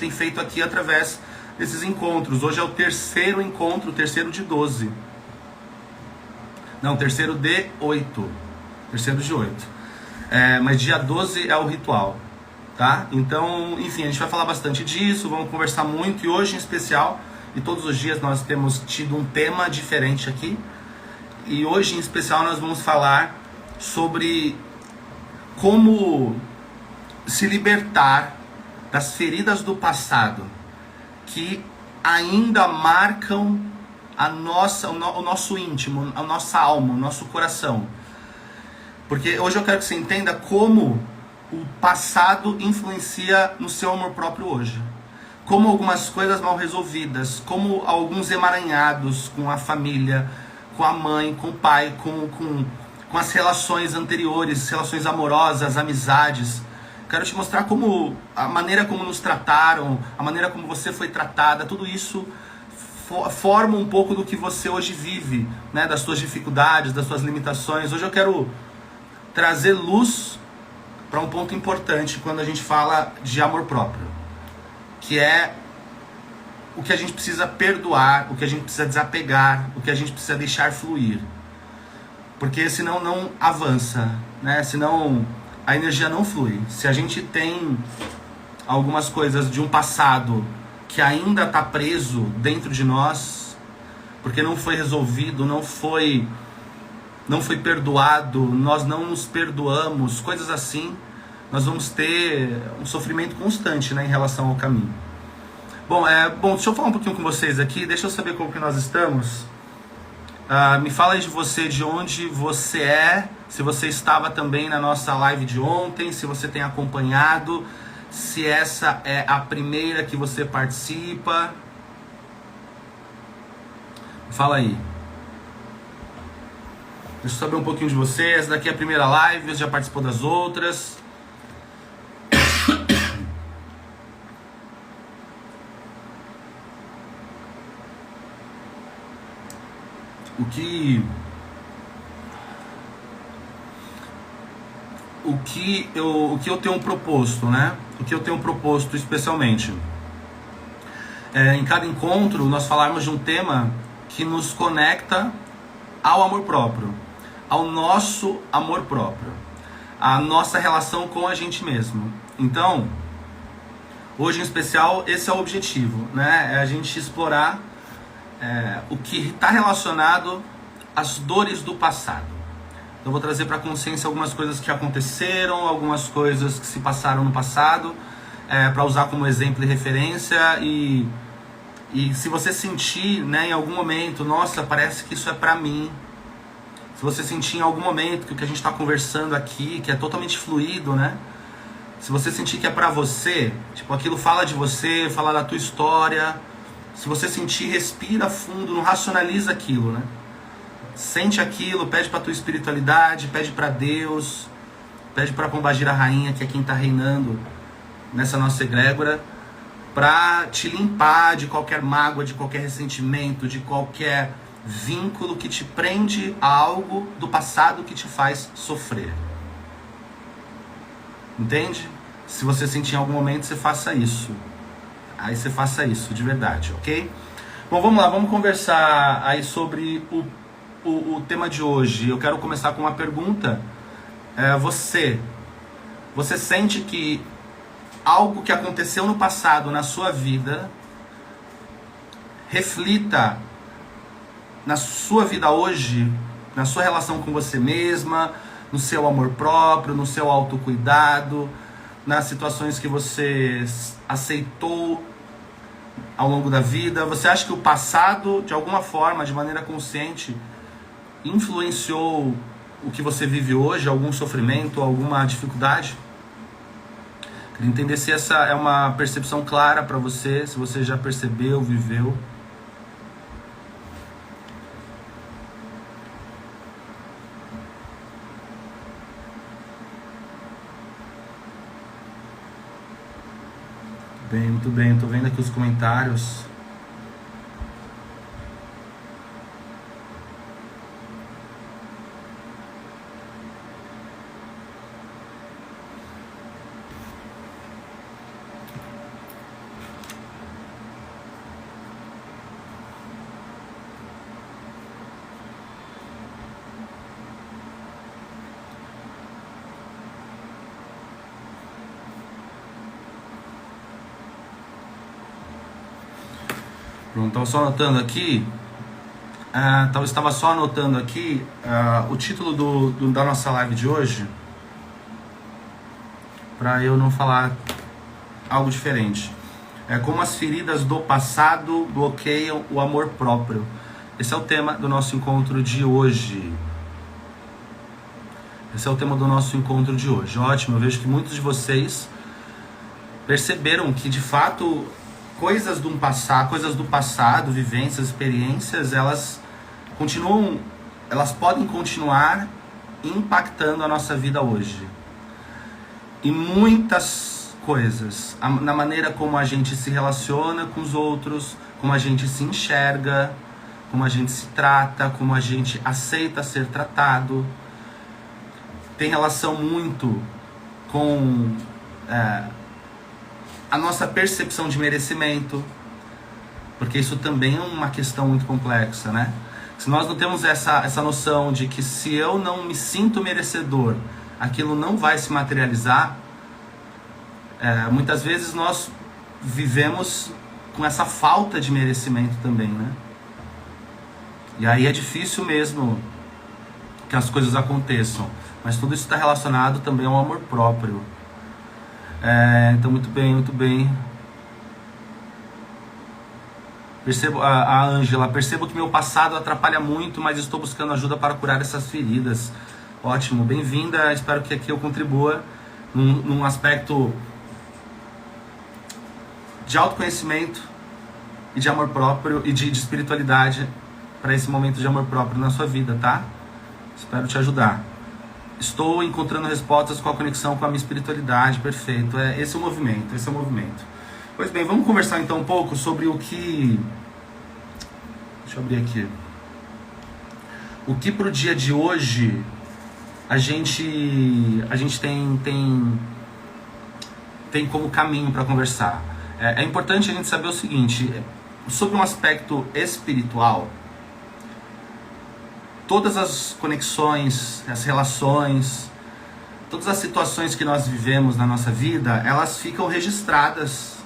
tem feito aqui através desses encontros. Hoje é o terceiro encontro, o terceiro de 12. Não, terceiro de 8. Terceiro de 8. Mas dia 12 é o ritual, tá? Então, enfim, a gente vai falar bastante disso, vamos conversar muito. E hoje em especial, e todos os dias nós temos tido um tema diferente aqui. E hoje em especial nós vamos falar sobre como se libertar das feridas do passado que ainda marcam o nosso íntimo, a nossa alma, o nosso coração. Porque hoje eu quero que você entenda como o passado influencia no seu amor próprio hoje. Como algumas coisas mal resolvidas, como alguns emaranhados com a família, com a mãe, com o pai, com as relações anteriores, relações amorosas, amizades. Quero te mostrar como a maneira como nos trataram, a maneira como você foi tratada, tudo isso forma um pouco do que você hoje vive, né? Das suas dificuldades, das suas limitações. Hoje eu quero trazer luz para um ponto importante quando a gente fala de amor próprio, que é o que a gente precisa perdoar, o que a gente precisa desapegar, o que a gente precisa deixar fluir. Porque senão não avança, né? Senão a energia não flui. Se a gente tem algumas coisas de um passado que ainda está preso dentro de nós, porque não foi resolvido, não foi perdoado, nós não nos perdoamos, coisas assim, nós vamos ter um sofrimento constante, né, em relação ao caminho. Bom, deixa eu falar um pouquinho com vocês aqui, deixa eu saber como que nós estamos. Me fala aí de você, de onde você é, se você estava também na nossa live de ontem, se você tem acompanhado, se essa é a primeira que você participa. Fala aí. Deixa eu saber um pouquinho de você. Essa daqui é a primeira live, você já participou das outras. O que eu tenho proposto, né? O que eu tenho proposto especialmente em cada encontro nós falarmos de um tema que nos conecta ao amor próprio, ao nosso amor próprio, a nossa relação com a gente mesmo. Então, hoje em especial, esse é o objetivo, né? É a gente explorar o que está relacionado às dores do passado. Eu vou trazer para a consciência algumas coisas que aconteceram, algumas coisas que se passaram no passado, para usar como exemplo e referência. E se você sentir, né, em algum momento, nossa, parece que isso é para mim. Se você sentir em algum momento que o que a gente está conversando aqui, que é totalmente fluido, né? Se você sentir que é para você, tipo, aquilo fala de você, fala da tua história. Se você sentir, respira fundo, não racionaliza aquilo, né? Sente aquilo, pede para tua espiritualidade, pede para Deus, pede para Pombagira Rainha, que é quem está reinando nessa nossa egrégora, para te limpar de qualquer mágoa, de qualquer ressentimento, de qualquer vínculo que te prende a algo do passado que te faz sofrer. Entende? Se você sentir em algum momento, você faça isso. Aí você faça isso, de verdade, ok? Bom, vamos lá, vamos conversar aí sobre o tema de hoje. Eu quero começar com uma pergunta. Você sente que algo que aconteceu no passado, na sua vida, reflita na sua vida hoje, na sua relação com você mesma, no seu amor próprio, no seu autocuidado, nas situações que você aceitou ao longo da vida? Você acha que o passado, de alguma forma, de maneira consciente, influenciou o que você vive hoje? Algum sofrimento, alguma dificuldade? Queria entender se essa é uma percepção clara para você, se você já percebeu, viveu. Bem, muito bem, estou vendo aqui os comentários. Pronto, estava só anotando aqui. Estava só anotando aqui o título da nossa live de hoje, para eu não falar algo diferente. Como as feridas do passado bloqueiam o amor próprio. Esse é o tema do nosso encontro de hoje. Ótimo, eu vejo que muitos de vocês perceberam que, de fato, coisas do passado, vivências, experiências, elas podem continuar impactando a nossa vida hoje. E muitas coisas, na maneira como a gente se relaciona com os outros, como a gente se enxerga, como a gente se trata, como a gente aceita ser tratado, tem relação muito com a nossa percepção de merecimento, porque isso também é uma questão muito complexa, né? Se nós não temos essa noção de que se eu não me sinto merecedor, aquilo não vai se materializar, muitas vezes nós vivemos com essa falta de merecimento também, né? E aí é difícil mesmo que as coisas aconteçam, mas tudo isso está relacionado também ao amor próprio. Então, muito bem. Percebo, a Ângela, percebo que meu passado atrapalha muito, mas estou buscando ajuda para curar essas feridas. Ótimo, bem-vinda, espero que aqui eu contribua num aspecto de autoconhecimento e de amor próprio e de espiritualidade para esse momento de amor próprio na sua vida, tá? Espero te ajudar. Estou encontrando respostas com a conexão com a minha espiritualidade, perfeito. Esse é o movimento. Pois bem, vamos conversar então um pouco sobre o que... Deixa eu abrir aqui. O que pro dia de hoje a gente tem como caminho para conversar. É importante a gente saber o seguinte, sobre um aspecto espiritual, todas as conexões, as relações, todas as situações que nós vivemos na nossa vida, elas ficam registradas.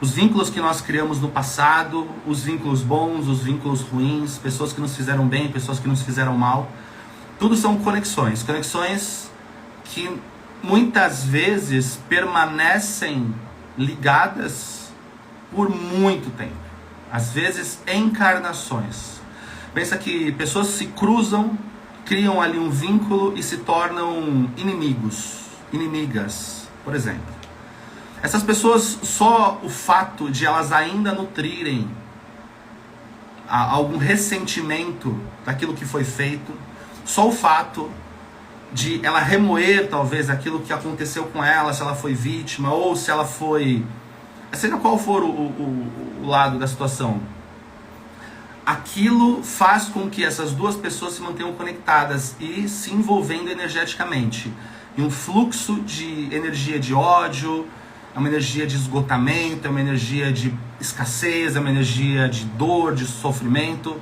Os vínculos que nós criamos no passado, os vínculos bons, os vínculos ruins, pessoas que nos fizeram bem, pessoas que nos fizeram mal, tudo são conexões. Conexões que muitas vezes permanecem ligadas por muito tempo. Às vezes encarnações. Pensa que pessoas se cruzam, criam ali um vínculo e se tornam inimigas, por exemplo. Essas pessoas, só o fato de elas ainda nutrirem algum ressentimento daquilo que foi feito, só o fato de ela remoer talvez aquilo que aconteceu com ela, se ela foi vítima ou se ela foi... seja qual for o lado da situação, aquilo faz com que essas duas pessoas se mantenham conectadas e se envolvendo energeticamente. E um fluxo de energia de ódio, é uma energia de esgotamento, é uma energia de escassez, é uma energia de dor, de sofrimento.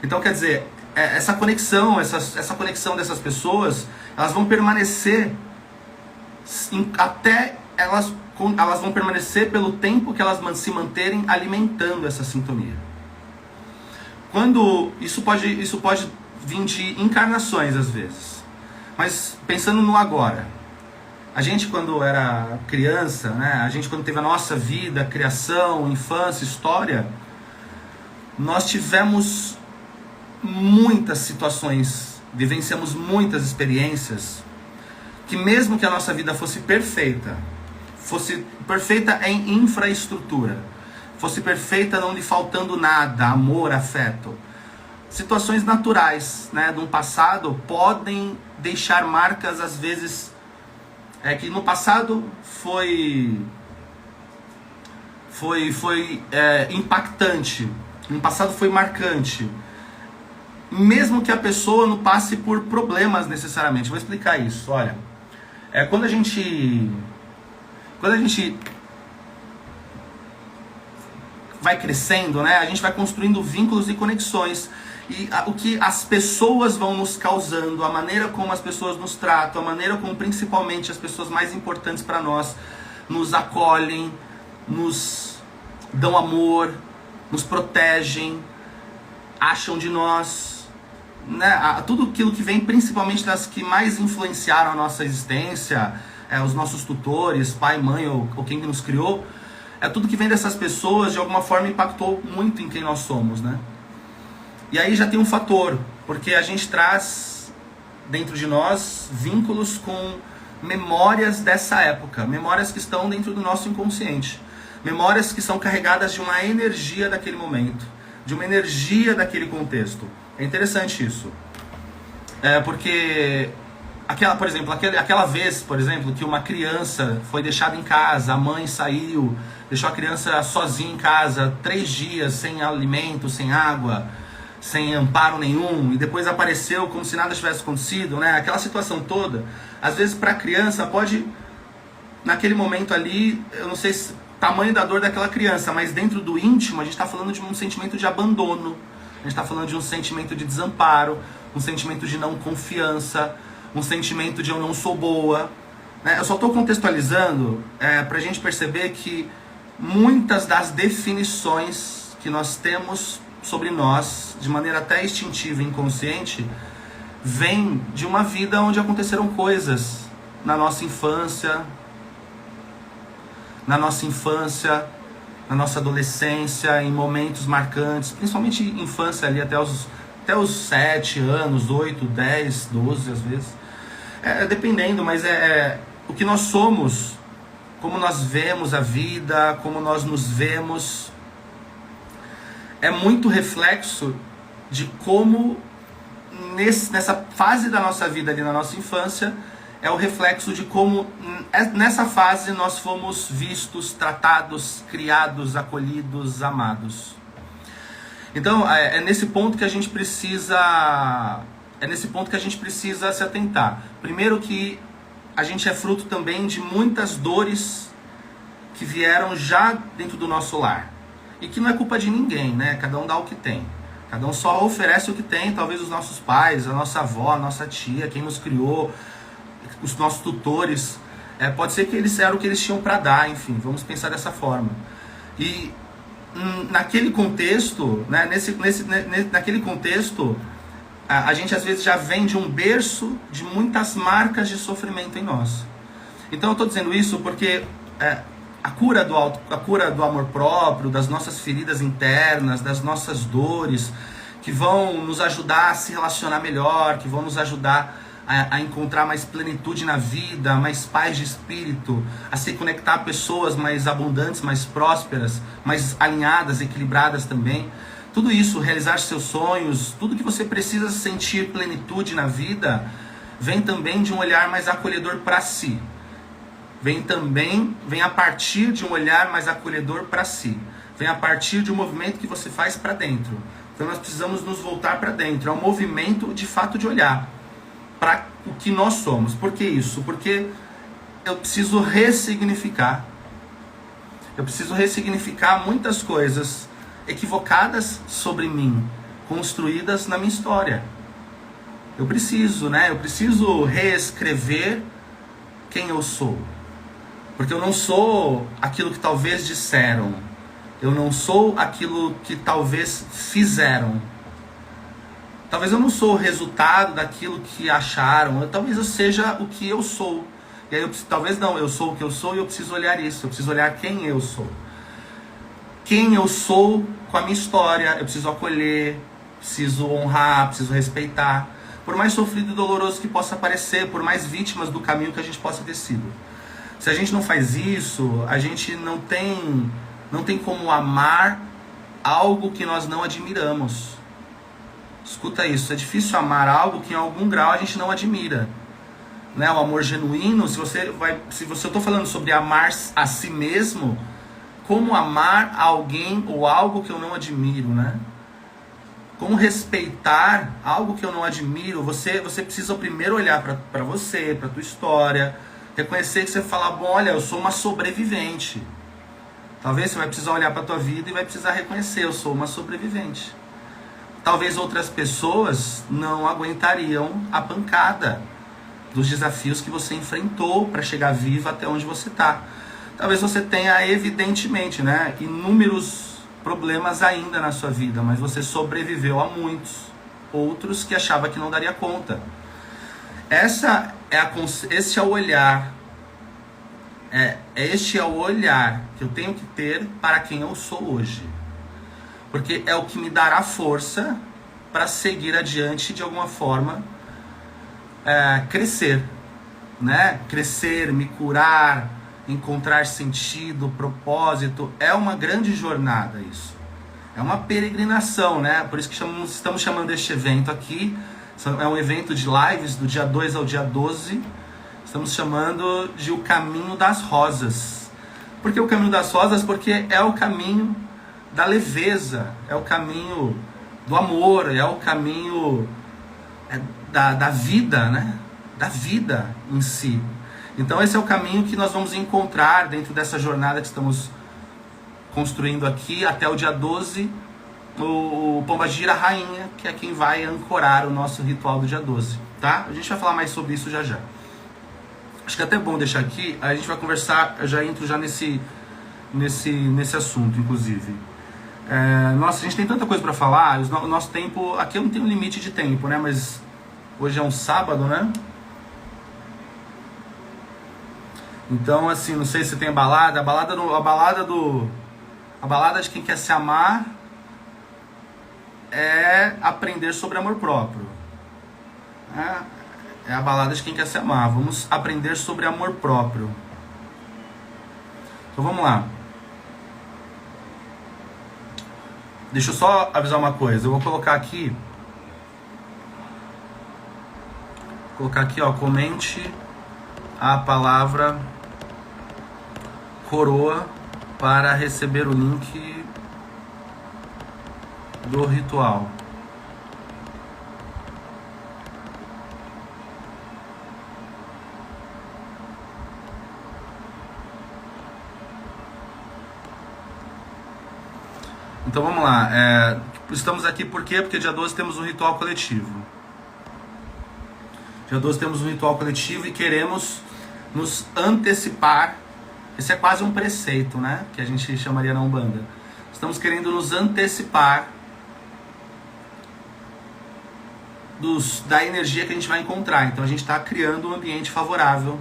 Então, quer dizer, essa conexão dessas pessoas, elas vão permanecer elas vão permanecer pelo tempo que elas se manterem alimentando essa sintonia. Isso pode vir de encarnações às vezes. Mas pensando no agora, a gente quando era criança, né, a gente quando teve a nossa vida, criação, infância, história, nós tivemos muitas situações, vivenciamos muitas experiências, que mesmo que a nossa vida fosse perfeita em infraestrutura, fosse perfeita não lhe faltando nada, amor, afeto, situações naturais, né, de um passado podem deixar marcas às vezes que no passado foi impactante, no passado foi marcante, mesmo que a pessoa não passe por problemas necessariamente. Vou explicar isso. Olha, quando a gente vai crescendo, né, a gente vai construindo vínculos e conexões. E o que as pessoas vão nos causando, a maneira como as pessoas nos tratam, a maneira como principalmente as pessoas mais importantes para nós nos acolhem, nos dão amor, nos protegem, acham de nós, né? Tudo aquilo que vem principalmente das que mais influenciaram a nossa existência, os nossos tutores, pai, mãe ou quem nos criou, tudo que vem dessas pessoas de alguma forma impactou muito em quem nós somos, né? E aí já tem um fator, porque a gente traz dentro de nós vínculos com memórias dessa época, memórias que estão dentro do nosso inconsciente, memórias que são carregadas de uma energia daquele momento, de uma energia daquele contexto. É interessante isso, porque aquela vez, por exemplo, que uma criança foi deixada em casa, a mãe saiu, deixou a criança sozinha em casa 3 dias, sem alimento, sem água, sem amparo nenhum, e depois apareceu como se nada tivesse acontecido, né? Aquela situação toda, às vezes para a criança pode, naquele momento ali, eu não sei se tamanho da dor daquela criança, mas dentro do íntimo a gente está falando de um sentimento de abandono, a gente está falando de um sentimento de desamparo, um sentimento de não confiança, um sentimento de eu não sou boa, né? Eu só estou contextualizando para a gente perceber que muitas das definições que nós temos sobre nós, de maneira até instintiva e inconsciente, vem de uma vida onde aconteceram coisas na nossa infância, na nossa adolescência, em momentos marcantes, principalmente infância ali até os 7 anos, 8, 10, 12 às vezes, dependendo, mas o que nós somos, como nós vemos a vida, como nós nos vemos, é muito reflexo de como nessa fase da nossa vida ali na nossa infância, é o reflexo de como nessa fase nós fomos vistos, tratados, criados, acolhidos, amados. Então é nesse ponto que a gente precisa se atentar. Primeiro que a gente é fruto também de muitas dores que vieram já dentro do nosso lar. E que não é culpa de ninguém, né? Cada um dá o que tem. Cada um só oferece o que tem. Talvez os nossos pais, a nossa avó, a nossa tia, quem nos criou, os nossos tutores. Pode ser que eles eram o que eles tinham para dar, enfim. Vamos pensar dessa forma. E naquele contexto, né? Naquele contexto, a gente às vezes já vem de um berço de muitas marcas de sofrimento em nós. Então eu estou dizendo isso porque a cura do amor próprio, das nossas feridas internas, das nossas dores, que vão nos ajudar a se relacionar melhor, que vão nos ajudar a encontrar mais plenitude na vida, mais paz de espírito, a se conectar a pessoas mais abundantes, mais prósperas, mais alinhadas, equilibradas também. Tudo isso, realizar seus sonhos, tudo que você precisa sentir plenitude na vida, vem também de um olhar mais acolhedor para si. Vem a partir de um olhar mais acolhedor para si. Vem a partir de um movimento que você faz para dentro. Então nós precisamos nos voltar para dentro. É um movimento de fato de olhar para o que nós somos. Por que isso? Porque eu preciso ressignificar. Eu preciso ressignificar muitas coisas equivocadas sobre mim, construídas na minha história. Eu preciso reescrever quem eu sou. Porque eu não sou aquilo que talvez disseram. Eu não sou aquilo que talvez fizeram. Talvez eu não sou o resultado daquilo que acharam. Talvez eu seja o que eu sou. E aí eu sou o que eu sou e eu preciso olhar isso. Eu preciso olhar quem eu sou. Quem eu sou com a minha história. Eu preciso acolher, preciso honrar, preciso respeitar. Por mais sofrido e doloroso que possa parecer, por mais vítimas do caminho que a gente possa ter sido. Se a gente não faz isso, a gente não tem como amar algo que nós não admiramos. Escuta isso, é difícil amar algo que em algum grau a gente não admira. Né? O amor genuíno, se eu estou falando sobre amar a si mesmo, como amar alguém ou algo que eu não admiro, né? Como respeitar algo que eu não admiro, você precisa primeiro olhar para você, para a tua história, reconhecer que você fala, bom, olha, eu sou uma sobrevivente. Talvez você vai precisar olhar para a tua vida e vai precisar reconhecer, eu sou uma sobrevivente. Talvez outras pessoas não aguentariam a pancada dos desafios que você enfrentou para chegar viva até onde você está. Talvez você tenha, evidentemente, né, inúmeros problemas ainda na sua vida, mas você sobreviveu a muitos outros que achava que não daria conta. Esse é o olhar. Este é o olhar que eu tenho que ter para quem eu sou hoje. Porque é o que me dará força para seguir adiante de alguma forma, crescer, né? Crescer, me curar, encontrar sentido, propósito. É uma grande jornada isso. É uma peregrinação, né? Por isso que estamos chamando este evento aqui. É um evento de lives do dia 2 ao dia 12. Estamos chamando de o caminho das rosas. Por que o caminho das rosas? Porque é o caminho da leveza, é o caminho do amor, é o caminho da vida, né? Da vida em si. Então esse é o caminho que nós vamos encontrar dentro dessa jornada que estamos construindo aqui até o dia 12, o Pombagira Rainha, que é quem vai ancorar o nosso ritual do dia 12, tá? A gente vai falar mais sobre isso já já. Acho que é até bom deixar aqui, a gente vai conversar, eu já entro já nesse assunto, inclusive. Nossa, a gente tem tanta coisa para falar, o nosso tempo, aqui eu não tenho limite de tempo, né? Mas hoje é um sábado, né? Então, assim, não sei se tem a balada de quem quer se amar é aprender sobre amor próprio. É a balada de quem quer se amar. Vamos aprender sobre amor próprio. Então vamos lá. Deixa eu só avisar uma coisa. Eu vou colocar aqui. Ó, comente a palavra coroa para receber o link do ritual. Então vamos lá, estamos aqui por quê? Porque dia 12 temos um ritual coletivo. Dia 12 temos um ritual coletivo e queremos nos antecipar. Esse é quase um preceito, né? Que a gente chamaria na Umbanda. Estamos querendo nos antecipar da energia que a gente vai encontrar. Então a gente está criando um ambiente favorável.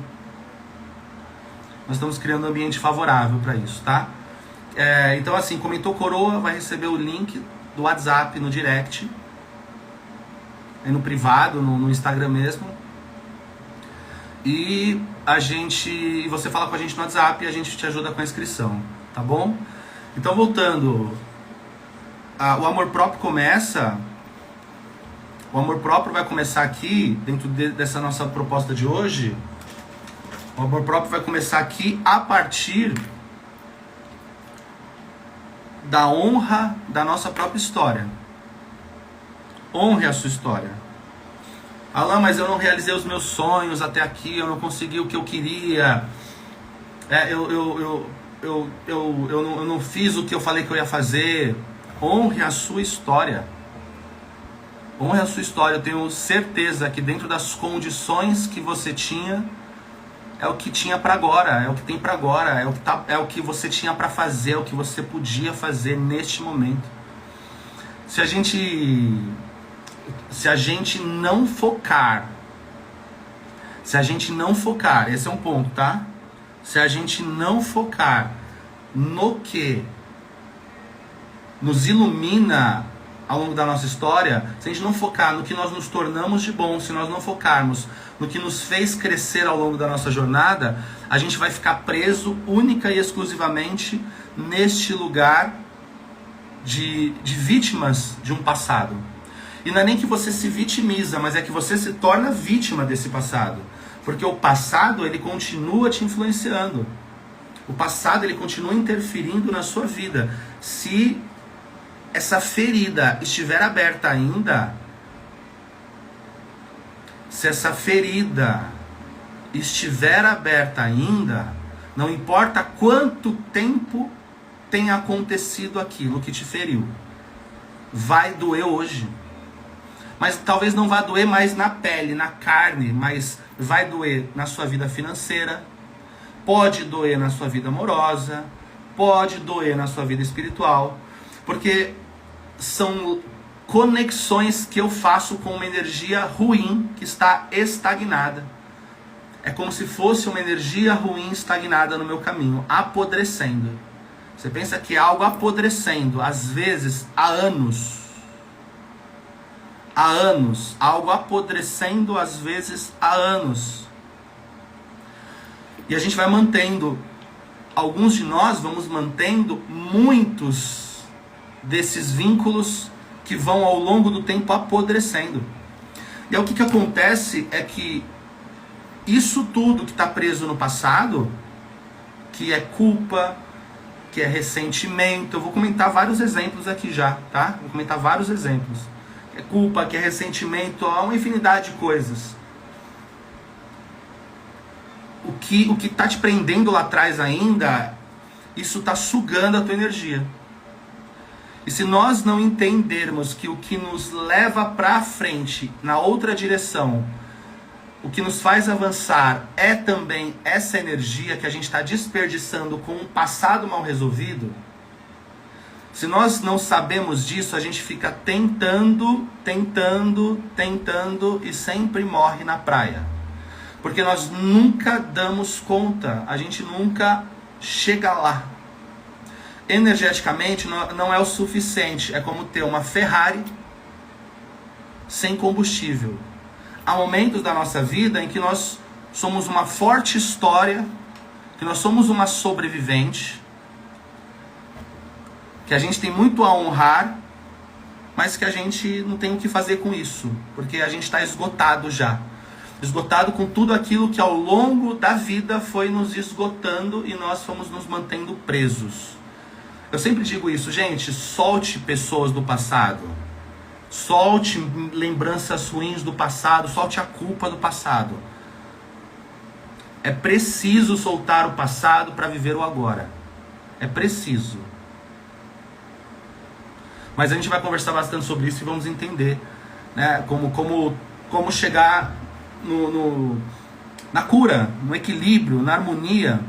Nós estamos criando um ambiente favorável para isso, tá? Então assim, comentou coroa, vai receber o link do WhatsApp no direct, no privado, no Instagram mesmo. E você fala com a gente no WhatsApp e a gente te ajuda com a inscrição, tá bom? Então voltando, o amor próprio começa. O amor próprio vai começar aqui, dentro dessa nossa proposta de hoje. O amor próprio vai começar aqui a partir da honra da nossa própria história. Honre a sua história. Alain, mas eu não realizei os meus sonhos até aqui, eu não consegui o que eu queria. Eu não fiz o que eu falei que eu ia fazer. Honre a sua história. Honre a sua história. Eu tenho certeza que dentro das condições que você tinha, é o que tinha para agora, é o que tem para agora, é o que você tinha para fazer, é o que você podia fazer neste momento. Se a gente não focar, esse é um ponto, tá? Se a gente não focar no que nos ilumina ao longo da nossa história, se a gente não focar no que nós nos tornamos de bom, se nós não focarmos no que nos fez crescer ao longo da nossa jornada, a gente vai ficar preso única e exclusivamente neste lugar de vítimas de um passado. E não é nem que você se vitimiza, mas é que você se torna vítima desse passado. Porque o passado, ele continua te influenciando. O passado, ele continua interferindo na sua vida. Se essa ferida estiver aberta ainda, não importa quanto tempo tenha acontecido aquilo que te feriu, vai doer hoje. Mas talvez não vá doer mais na pele, na carne, mas vai doer na sua vida financeira, pode doer na sua vida amorosa, pode doer na sua vida espiritual, porque são conexões que eu faço com uma energia ruim que está estagnada. É como se fosse uma energia ruim estagnada no meu caminho, apodrecendo. Você pensa que é algo apodrecendo, às vezes há anos. Há anos. Algo apodrecendo, às vezes há anos. E a gente vai mantendo, alguns de nós vamos mantendo muitos desses vínculos que vão ao longo do tempo apodrecendo. E aí o que acontece é que isso tudo que está preso no passado, que é culpa, que é ressentimento, eu vou comentar vários exemplos aqui já, tá? Vou comentar vários exemplos. Que é culpa, que é ressentimento, há uma infinidade de coisas. O que está te prendendo lá atrás ainda, isso está sugando a tua energia. E se nós não entendermos que o que nos leva para frente, na outra direção, o que nos faz avançar é também essa energia que a gente está desperdiçando com um passado mal resolvido, se nós não sabemos disso, a gente fica tentando e sempre morre na praia. Porque nós nunca damos conta, a gente nunca chega lá. Energeticamente não é o suficiente, é como ter uma Ferrari sem combustível. Há momentos da nossa vida em que nós somos uma forte história, que nós somos uma sobrevivente, que a gente tem muito a honrar, mas que a gente não tem o que fazer com isso, porque a gente está esgotado já. Esgotado com tudo aquilo que ao longo da vida foi nos esgotando e nós fomos nos mantendo presos. Eu sempre digo isso, gente, solte pessoas do passado. Solte lembranças ruins do passado, solte a culpa do passado. É preciso soltar o passado para viver o agora. É preciso. Mas a gente vai conversar bastante sobre isso e vamos entender, né, como chegar na cura, no equilíbrio, na harmonia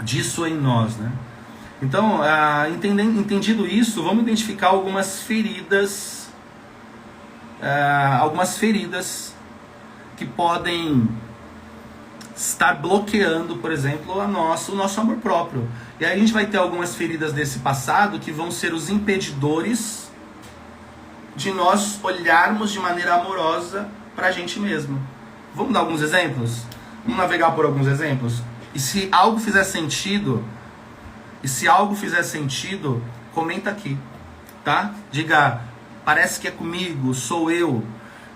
disso em nós, né? Então, entendido isso, vamos identificar algumas feridas que podem estar bloqueando, por exemplo, o nosso amor próprio. E aí a gente vai ter algumas feridas desse passado que vão ser os impedidores de nós olharmos de maneira amorosa para a gente mesmo. Vamos dar alguns exemplos? Vamos navegar por alguns exemplos? E se algo fizer sentido... comenta aqui, tá? Diga, parece que é comigo, sou eu.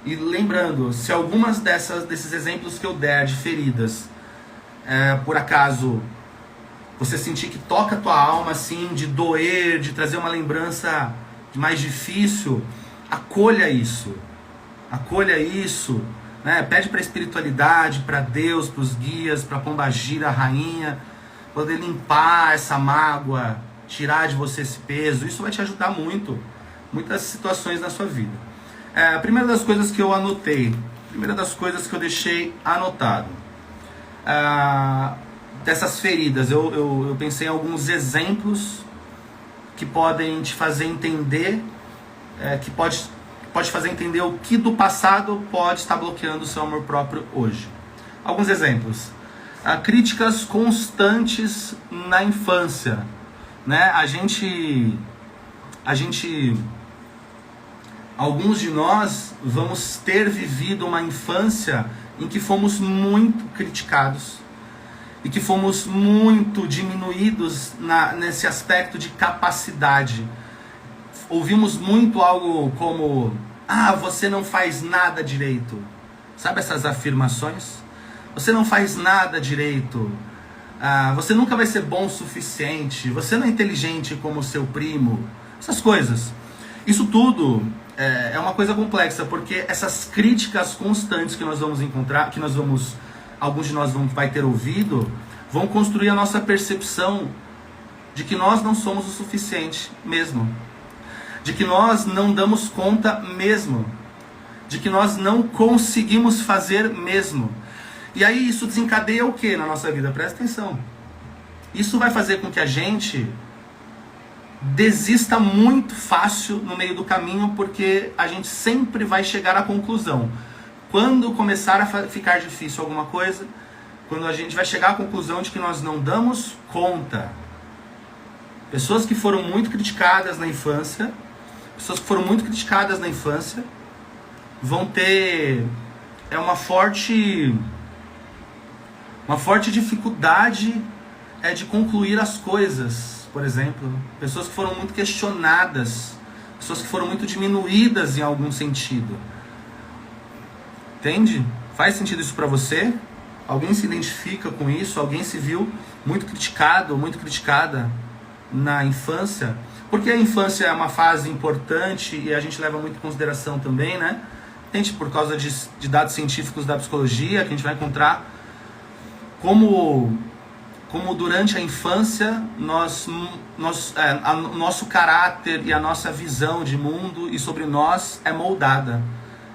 E lembrando, se algumas desses exemplos que eu der de feridas, por acaso, você sentir que toca a tua alma, assim, de doer, de trazer uma lembrança mais difícil, acolha isso, né? Pede para a espiritualidade, para Deus, para os guias, para a Pombagira, a rainha, poder limpar essa mágoa, tirar de você esse peso. Isso vai te ajudar muito, muitas situações na sua vida. A primeira das coisas que eu anotei, primeira das coisas que eu deixei anotado, dessas feridas, eu pensei em alguns exemplos que podem te fazer entender, que pode fazer entender o que do passado pode estar bloqueando o seu amor próprio hoje. Alguns exemplos. Críticas constantes na infância, né? Alguns de nós vamos ter vivido uma infância em que fomos muito criticados e que fomos muito diminuídos nesse aspecto de capacidade. Ouvimos muito algo como: você não faz nada direito. Sabe essas afirmações? Você não faz nada direito, você nunca vai ser bom o suficiente, você não é inteligente como o seu primo, essas coisas. Isso tudo é uma coisa complexa, porque essas críticas constantes que nós vamos encontrar, alguns de nós vai ter ouvido, vão construir a nossa percepção de que nós não somos o suficiente mesmo, de que nós não damos conta mesmo, de que nós não conseguimos fazer mesmo. E aí isso desencadeia o que na nossa vida? Presta atenção. Isso vai fazer com que a gente desista muito fácil no meio do caminho, porque a gente sempre vai chegar à conclusão. Quando começar a ficar difícil alguma coisa, quando a gente vai chegar à conclusão de que nós não damos conta. Pessoas que foram muito criticadas na infância, vão ter uma forte dificuldade de concluir as coisas. Por exemplo, pessoas que foram muito questionadas, pessoas que foram muito diminuídas em algum sentido. Entende? Faz sentido isso para você? Alguém se identifica com isso? Alguém se viu muito criticado ou muito criticada na infância? Porque a infância é uma fase importante e a gente leva muito em consideração também, né? Gente, por causa de dados científicos da psicologia, que a gente vai encontrar como durante a infância nosso caráter e a nossa visão de mundo e sobre nós é moldada.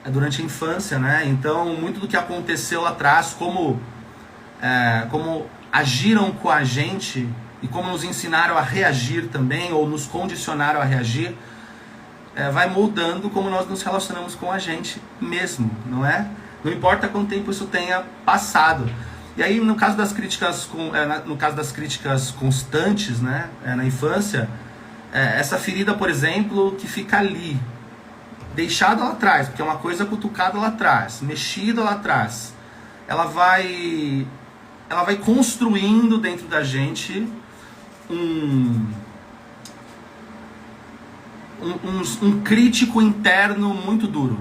É durante a infância, né? Então, muito do que aconteceu lá atrás, como agiram com a gente e como nos ensinaram a reagir também, ou nos condicionaram a reagir, vai moldando como nós nos relacionamos com a gente mesmo, não é? Não importa quanto tempo isso tenha passado. E aí, no caso das críticas, constantes, né, na infância, essa ferida, por exemplo, que fica ali, deixada lá atrás, porque é uma coisa cutucada lá atrás, mexida lá atrás, ela vai construindo dentro da gente um crítico interno muito duro.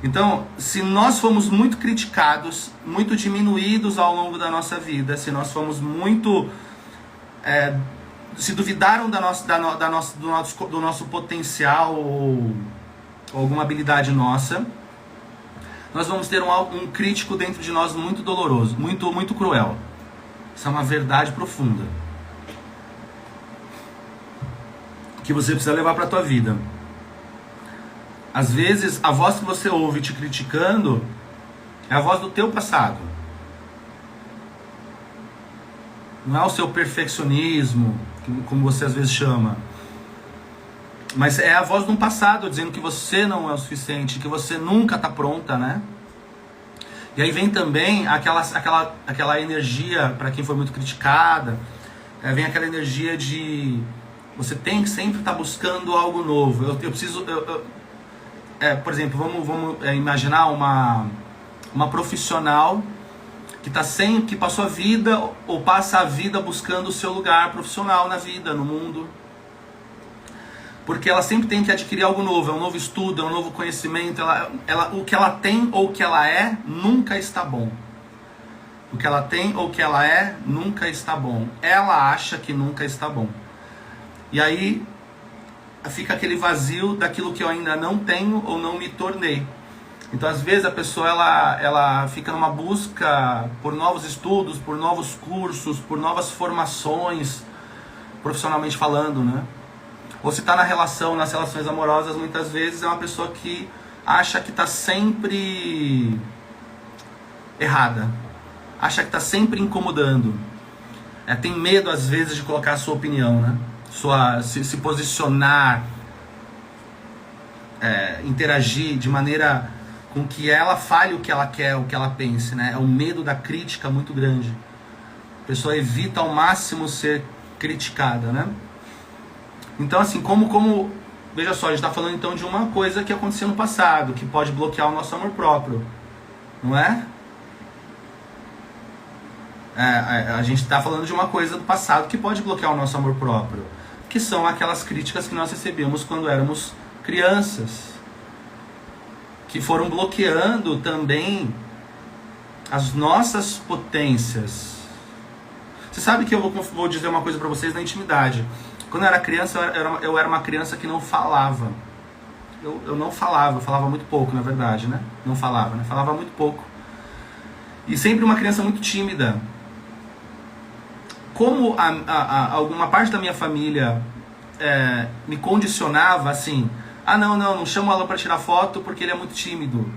Então, se nós fomos muito criticados, muito diminuídos ao longo da nossa vida, se nós fomos muito... se duvidaram do nosso potencial ou alguma habilidade nossa, nós vamos ter um crítico dentro de nós muito doloroso, muito, muito cruel. Isso é uma verdade profunda que você precisa levar para a tua vida. Às vezes, a voz que você ouve te criticando é a voz do teu passado. Não é o seu perfeccionismo, como você às vezes chama. Mas é a voz de um passado dizendo que você não é o suficiente, que você nunca está pronta, né? E aí vem também aquela energia, para quem foi muito criticada, vem aquela energia de você tem que sempre estar buscando algo novo. Eu preciso... por exemplo, vamos imaginar uma profissional que passou a vida ou passa a vida buscando o seu lugar profissional na vida, no mundo. Porque ela sempre tem que adquirir algo novo, é um novo estudo, é um novo conhecimento. O que ela tem ou o que ela é nunca está bom. O que ela tem ou o que ela é nunca está bom. Ela acha que nunca está bom. E aí fica aquele vazio daquilo que eu ainda não tenho ou não me tornei. Então, às vezes, a pessoa ela fica numa busca por novos estudos, por novos cursos, por novas formações, profissionalmente falando, né? Ou se está nas relações amorosas, muitas vezes é uma pessoa que acha que está sempre errada, acha que está sempre incomodando, tem medo, às vezes, de colocar a sua opinião, né? Se posicionar, interagir de maneira com que ela fale o que ela quer, o que ela pense, né? É um medo da crítica muito grande. A pessoa evita ao máximo ser criticada, né? Então, assim, veja só, a gente está falando então de uma coisa que aconteceu no passado, que pode bloquear o nosso amor próprio, não é? A gente está falando de uma coisa do passado que pode bloquear o nosso amor próprio, que são aquelas críticas que nós recebemos quando éramos crianças, que foram bloqueando também as nossas potências. Você sabe que eu vou dizer uma coisa para vocês na intimidade. Quando eu era criança, eu era uma criança que não falava. Eu não falava, eu falava muito pouco, na verdade, né? Não falava, né? Falava muito pouco. E sempre uma criança muito tímida. Como alguma parte da minha família me condicionava assim, não chama o Alan para tirar foto porque ele é muito tímido.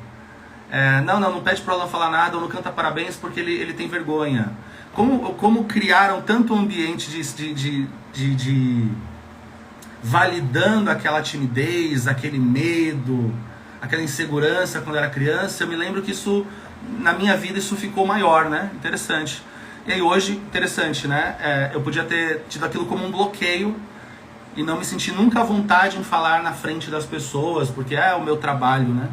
Não pede para o Alan falar nada, ou não canta parabéns porque ele tem vergonha. Como criaram tanto um ambiente de validando aquela timidez, aquele medo, aquela insegurança quando era criança. Eu me lembro que isso, na minha vida, isso ficou maior, né? Interessante. E aí hoje, interessante, né? Eu podia ter tido aquilo como um bloqueio e não me sentir nunca à vontade em falar na frente das pessoas, porque é o meu trabalho, né?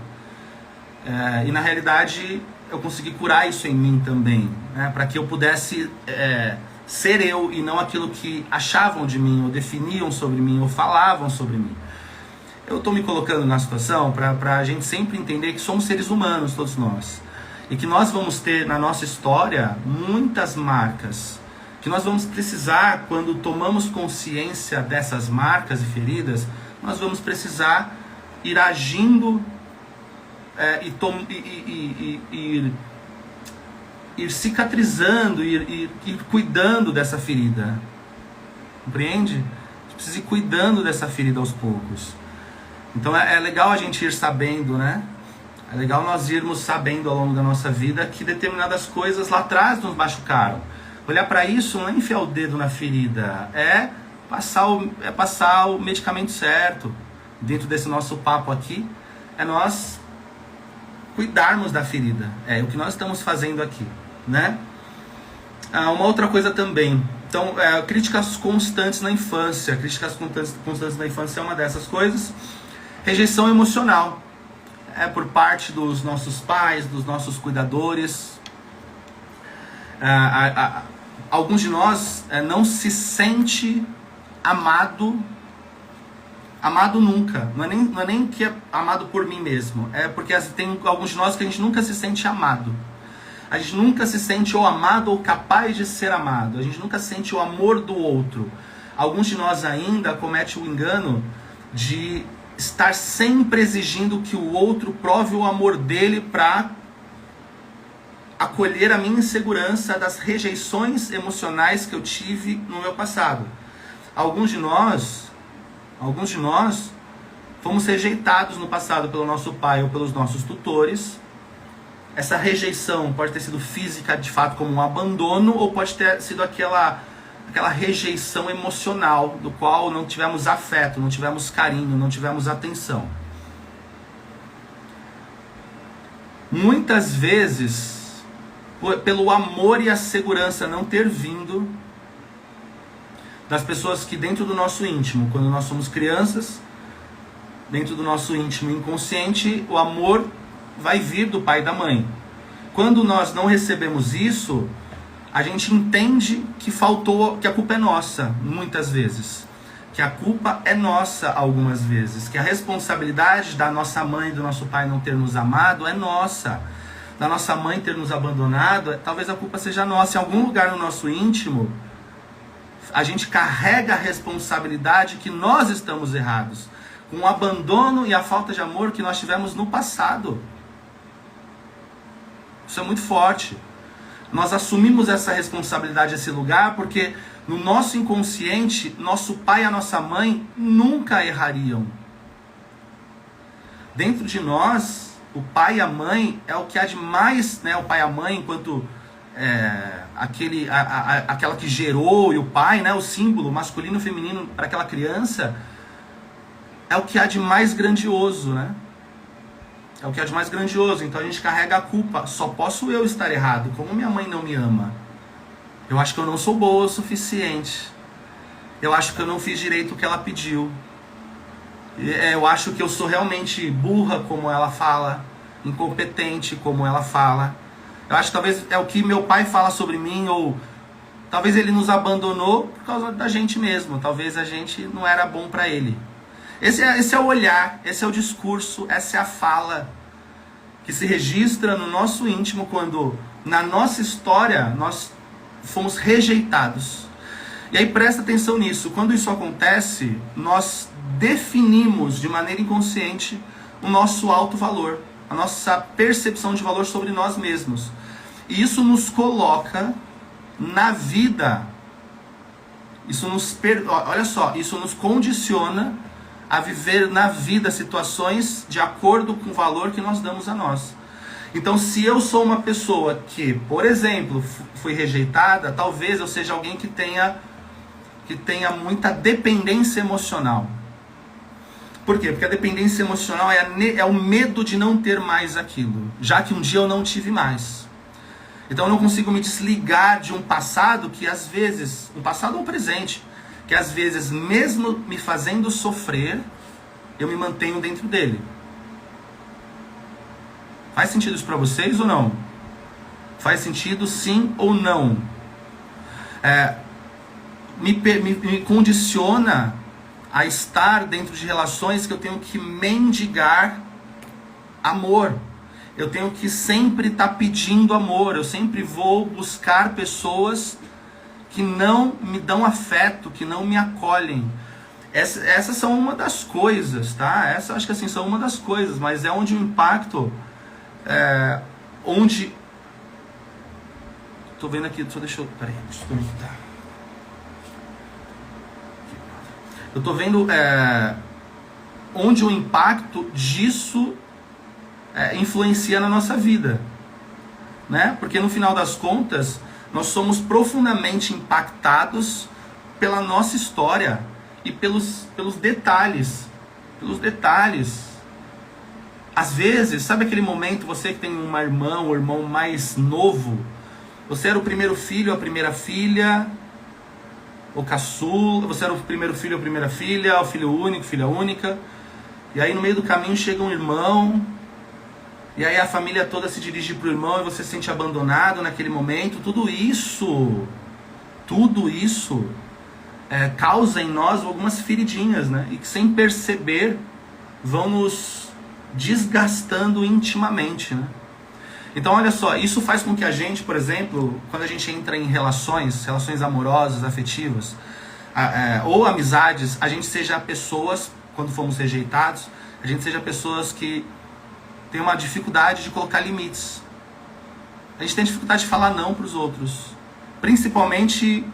E na realidade eu consegui curar isso em mim também, né? Para que eu pudesse ser eu e não aquilo que achavam de mim, ou definiam sobre mim, ou falavam sobre mim. Eu estou me colocando na situação para a gente sempre entender que somos seres humanos, todos nós. E que nós vamos ter na nossa história muitas marcas. Que nós vamos precisar, quando tomamos consciência dessas marcas e feridas, nós vamos precisar ir agindo ir cicatrizando, ir cuidando dessa ferida. Compreende? A gente precisa ir cuidando dessa ferida aos poucos. Então é legal a gente ir sabendo, né? É legal nós irmos sabendo ao longo da nossa vida que determinadas coisas lá atrás nos machucaram. Olhar para isso não é enfiar o dedo na ferida, é passar o medicamento certo. Dentro desse nosso papo aqui, é nós cuidarmos da ferida. É o que nós estamos fazendo aqui, né? Uma outra coisa também. Então, críticas constantes na infância. Críticas constantes na infância é uma dessas coisas. Rejeição emocional. Por parte dos nossos pais, dos nossos cuidadores. Alguns de nós não se sente amado nunca. Não é nem que é amado por mim mesmo. É porque tem alguns de nós que a gente nunca se sente amado. A gente nunca se sente ou amado ou capaz de ser amado. A gente nunca sente o amor do outro. Alguns de nós ainda cometem o engano de estar sempre exigindo que o outro prove o amor dele para acolher a minha insegurança das rejeições emocionais que eu tive no meu passado. Alguns de nós fomos rejeitados no passado pelo nosso pai ou pelos nossos tutores. Essa rejeição pode ter sido física, de fato, como um abandono, ou pode ter sido aquela rejeição emocional, do qual não tivemos afeto, não tivemos carinho, não tivemos atenção. Muitas vezes, pelo amor e a segurança não ter vindo das pessoas que dentro do nosso íntimo, quando nós somos crianças, dentro do nosso íntimo inconsciente, o amor vai vir do pai e da mãe. Quando nós não recebemos isso, a gente entende que faltou, que a culpa é nossa, muitas vezes. Que a culpa é nossa, algumas vezes. Que a responsabilidade da nossa mãe e do nosso pai não ter nos amado é nossa. Da nossa mãe ter nos abandonado, talvez a culpa seja nossa. Em algum lugar no nosso íntimo, a gente carrega a responsabilidade que nós estamos errados. Com o abandono e a falta de amor que nós tivemos no passado. Isso é muito forte. Nós assumimos essa responsabilidade, esse lugar, porque no nosso inconsciente, nosso pai e a nossa mãe nunca errariam. Dentro de nós, o pai e a mãe é o que há de mais, né? O pai e a mãe, enquanto aquela que gerou, e o pai, né? O símbolo masculino e feminino para aquela criança, é o que há de mais grandioso, né? É o que há de mais grandioso. Então a gente carrega a culpa. Só posso eu estar errado. Como minha mãe não me ama? Eu acho que eu não sou boa o suficiente. Eu acho que eu não fiz direito o que ela pediu. Eu acho que eu sou realmente burra, como ela fala. Incompetente, como ela fala. Eu acho que talvez é o que meu pai fala sobre mim. Ou talvez ele nos abandonou por causa da gente mesmo. Talvez a gente não era bom para ele. Esse é o olhar, esse é o discurso, essa é a fala que se registra no nosso íntimo quando, na nossa história, nós fomos rejeitados. E aí presta atenção nisso. Quando isso acontece, nós definimos de maneira inconsciente o nosso alto valor, a nossa percepção de valor sobre nós mesmos. E isso nos coloca na vida. Olha só, isso nos condiciona a viver na vida situações de acordo com o valor que nós damos a nós. Então, se eu sou uma pessoa que, por exemplo, fui rejeitada, talvez eu seja alguém que tenha muita dependência emocional. Por quê? Porque a dependência emocional é o medo de não ter mais aquilo, já que um dia eu não tive mais. Então eu não consigo me desligar de um passado que às vezes, um passado ou um presente, que às vezes mesmo me fazendo sofrer, eu me mantenho dentro dele. Faz sentido isso para vocês ou não? Faz sentido sim ou não? Me condiciona a estar dentro de relações que eu tenho que mendigar amor. Eu tenho que sempre estar pedindo amor. Eu sempre vou buscar pessoas que não me dão afeto, que não me acolhem. Essas são uma das coisas, tá? Essas acho que assim são uma das coisas, mas é onde o impacto, onde... Tô vendo aqui, deixa eu conectar. Eu tô vendo onde o impacto disso influencia na nossa vida, né? Porque no final das contas, nós somos profundamente impactados pela nossa história e pelos detalhes. Pelos detalhes. Às vezes, sabe aquele momento, você que tem uma irmã, um irmão mais novo, você era o primeiro filho, a primeira filha, o caçula, você era o primeiro filho, a primeira filha, o filho único, filha única, e aí no meio do caminho chega um irmão, e aí a família toda se dirige para o irmão e você se sente abandonado naquele momento. Tudo isso causa em nós algumas feridinhas, né? E que sem perceber vão nos desgastando intimamente, né? Então olha só, isso faz com que a gente, por exemplo, quando a gente entra em relações amorosas, afetivas, ou amizades, a gente seja pessoas, quando fomos rejeitados, a gente seja pessoas que tem uma dificuldade de colocar limites. A gente tem dificuldade de falar não para os outros. Principalmente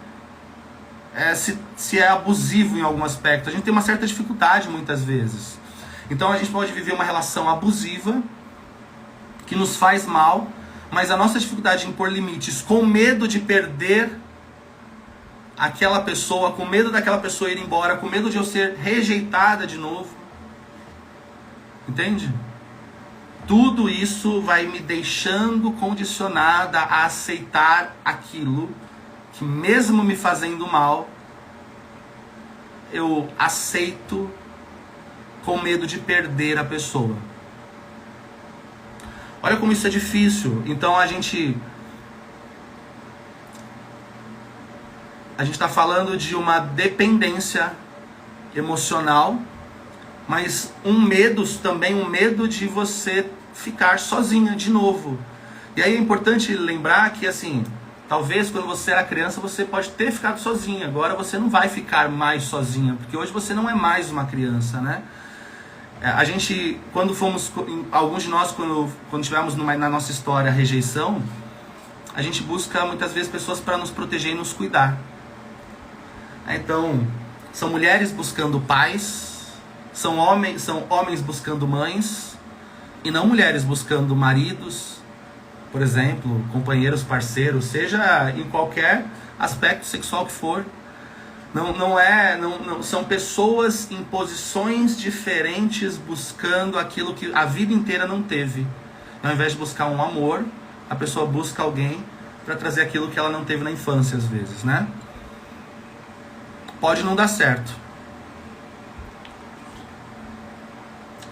se é abusivo em algum aspecto. A gente tem uma certa dificuldade muitas vezes. Então a gente pode viver uma relação abusiva que nos faz mal, mas a nossa dificuldade em impor limites com medo de perder aquela pessoa, com medo daquela pessoa ir embora, com medo de eu ser rejeitada de novo. Entende? Tudo isso vai me deixando condicionada a aceitar aquilo que, mesmo me fazendo mal, eu aceito com medo de perder a pessoa. Olha como isso é difícil. Então a gente está falando de uma dependência emocional, mas um medo de você ficar sozinha de novo. E aí é importante lembrar que, assim, talvez quando você era criança você pode ter ficado sozinha, agora você não vai ficar mais sozinha, porque hoje você não é mais uma criança, né? A gente, alguns de nós, quando tivemos na nossa história a rejeição, a gente busca muitas vezes pessoas para nos proteger e nos cuidar. Então, são mulheres buscando pais, são homens buscando mães, e não mulheres buscando maridos, por exemplo, companheiros, parceiros, seja em qualquer aspecto sexual que for. Não são pessoas em posições diferentes buscando aquilo que a vida inteira não teve. Ao invés de buscar um amor, a pessoa busca alguém para trazer aquilo que ela não teve na infância, às vezes, né? Pode não dar certo.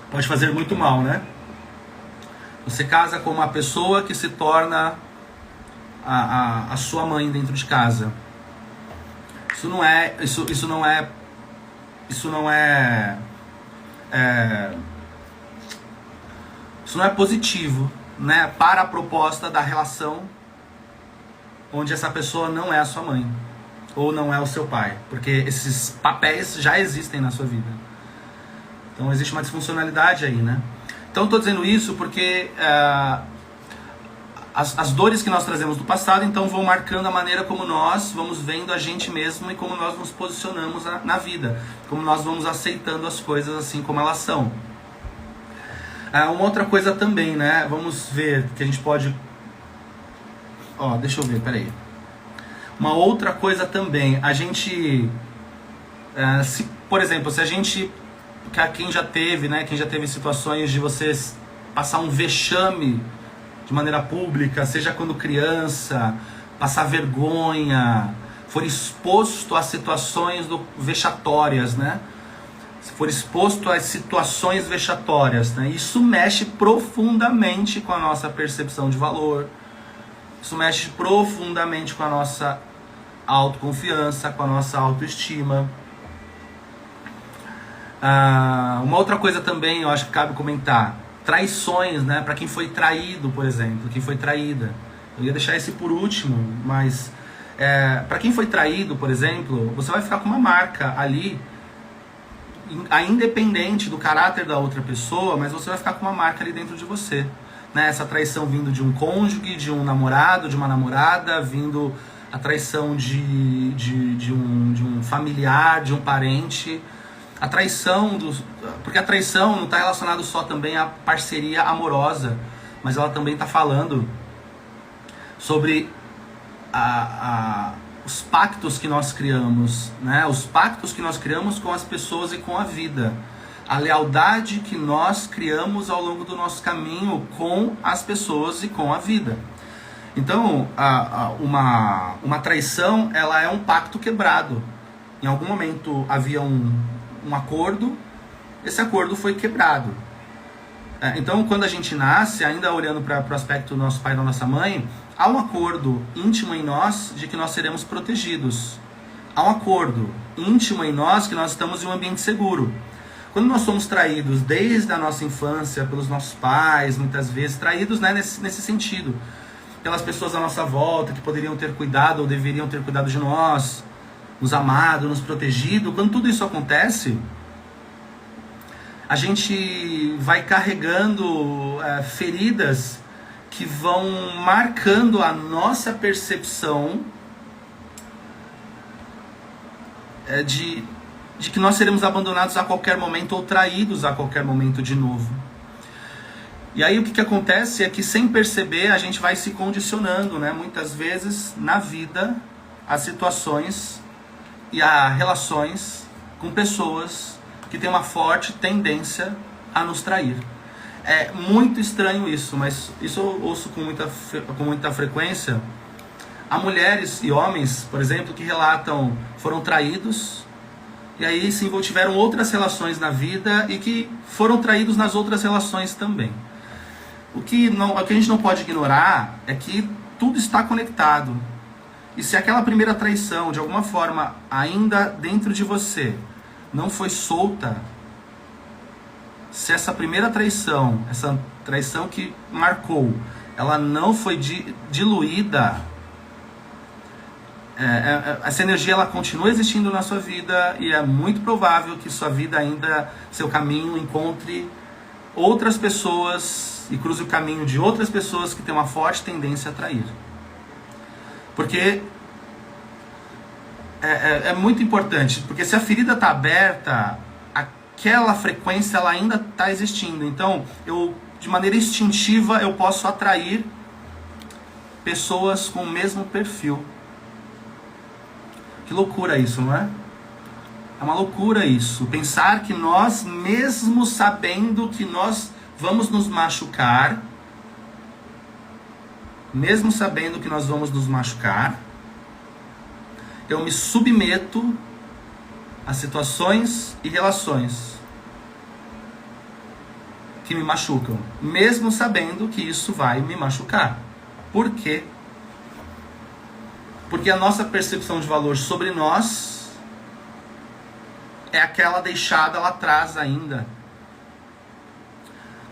Pode fazer muito mal, né? Você casa com uma pessoa que se torna a sua mãe dentro de casa. Isso não é positivo, né, para a proposta da relação onde essa pessoa não é a sua mãe ou não é o seu pai, porque esses papéis já existem na sua vida. Então existe uma disfuncionalidade aí, né? Então estou dizendo isso porque as dores que nós trazemos do passado, então, vão marcando a maneira como nós vamos vendo a gente mesmo e como nós nos posicionamos na vida, como nós vamos aceitando as coisas assim como elas são. Uma outra coisa também, né? Vamos ver que a gente pode... deixa eu ver, peraí. Uma outra coisa também, a gente... por exemplo, se a gente... Quem já teve, né? Quem já teve situações de vocês passar um vexame de maneira pública, seja quando criança, passar vergonha, for exposto a situações vexatórias, né? Se for exposto a situações vexatórias, né? Isso mexe profundamente com a nossa percepção de valor. Isso mexe profundamente com a nossa autoconfiança, com a nossa autoestima. Uma outra coisa também, eu acho que cabe comentar. Traições, né? Para quem foi traído, por exemplo, quem foi traída. Eu ia deixar esse por último, mas para quem foi traído, por exemplo, você vai ficar com uma marca ali, independente do caráter da outra pessoa, mas você vai ficar com uma marca ali dentro de você. Né? Essa traição vindo de um cônjuge, de um namorado, de uma namorada, vindo a traição de um familiar, de um parente. A traição, porque a traição não está relacionada só também à parceria amorosa, mas ela também está falando sobre os pactos que nós criamos, né? Os pactos que nós criamos com as pessoas e com a vida. A lealdade que nós criamos ao longo do nosso caminho com as pessoas e com a vida. Então, uma traição, ela é um pacto quebrado. Em algum momento havia um acordo, esse acordo foi quebrado. Então, quando a gente nasce, ainda olhando para o aspecto do nosso pai e da nossa mãe, há um acordo íntimo em nós de que nós seremos protegidos. Há um acordo íntimo em nós que nós estamos em um ambiente seguro. Quando nós somos traídos desde a nossa infância pelos nossos pais, muitas vezes traídos, né, nesse sentido, pelas pessoas à nossa volta que poderiam ter cuidado ou deveriam ter cuidado de nós, nos amado, nos protegido, quando tudo isso acontece, a gente vai carregando feridas que vão marcando a nossa percepção de que nós seremos abandonados a qualquer momento ou traídos a qualquer momento de novo. E aí o que acontece é que, sem perceber, a gente vai se condicionando, né? Muitas vezes na vida, a situações e a relações com pessoas que têm uma forte tendência a nos trair. É muito estranho isso, mas isso eu ouço com muita frequência. Há mulheres e homens, por exemplo, que relatam foram traídos e aí sim tiveram outras relações na vida e que foram traídos nas outras relações também. O que a gente não pode ignorar é que tudo está conectado. E se aquela primeira traição, de alguma forma, ainda dentro de você, não foi solta, se essa primeira traição, essa traição que marcou, ela não foi diluída, essa energia ela continua existindo na sua vida e é muito provável que sua vida ainda, seu caminho, encontre outras pessoas e cruze o caminho de outras pessoas que têm uma forte tendência a trair. Porque é muito importante, porque se a ferida está aberta, aquela frequência ela ainda está existindo. Então, de maneira instintiva, eu posso atrair pessoas com o mesmo perfil. Que loucura isso, não é? É uma loucura isso. Pensar que nós, mesmo sabendo que nós vamos nos machucar, eu me submeto a situações e relações que me machucam, mesmo sabendo que isso vai me machucar. Por quê? Porque a nossa percepção de valor sobre nós é aquela deixada lá atrás ainda,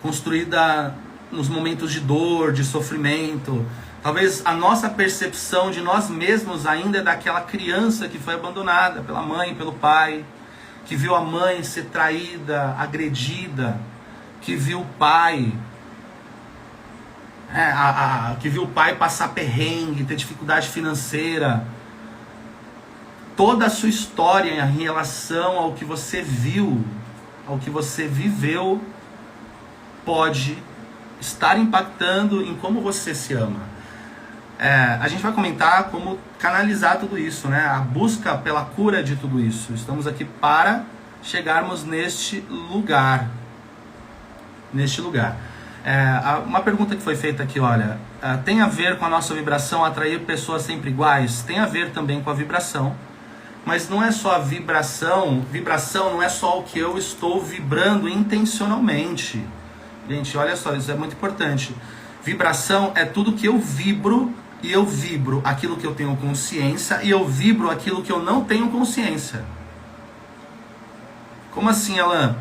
construída nos momentos de dor, de sofrimento. Talvez a nossa percepção de nós mesmos ainda é daquela criança que foi abandonada pela mãe, pelo pai, que viu a mãe ser traída, agredida, que viu o pai passar perrengue, ter dificuldade financeira. Toda a sua história em relação ao que você viu, ao que você viveu, pode estar impactando em como você se ama. A gente vai comentar como canalizar tudo isso, né? A busca pela cura de tudo isso. Estamos aqui para chegarmos neste lugar. Uma pergunta que foi feita aqui, olha, tem a ver com a nossa vibração atrair pessoas sempre iguais? Tem a ver também com a vibração, mas não é só a vibração não é só o que eu estou vibrando intencionalmente. Gente, olha só, isso é muito importante. Vibração é tudo que eu vibro, e eu vibro aquilo que eu tenho consciência, e eu vibro aquilo que eu não tenho consciência. Como assim, Alan?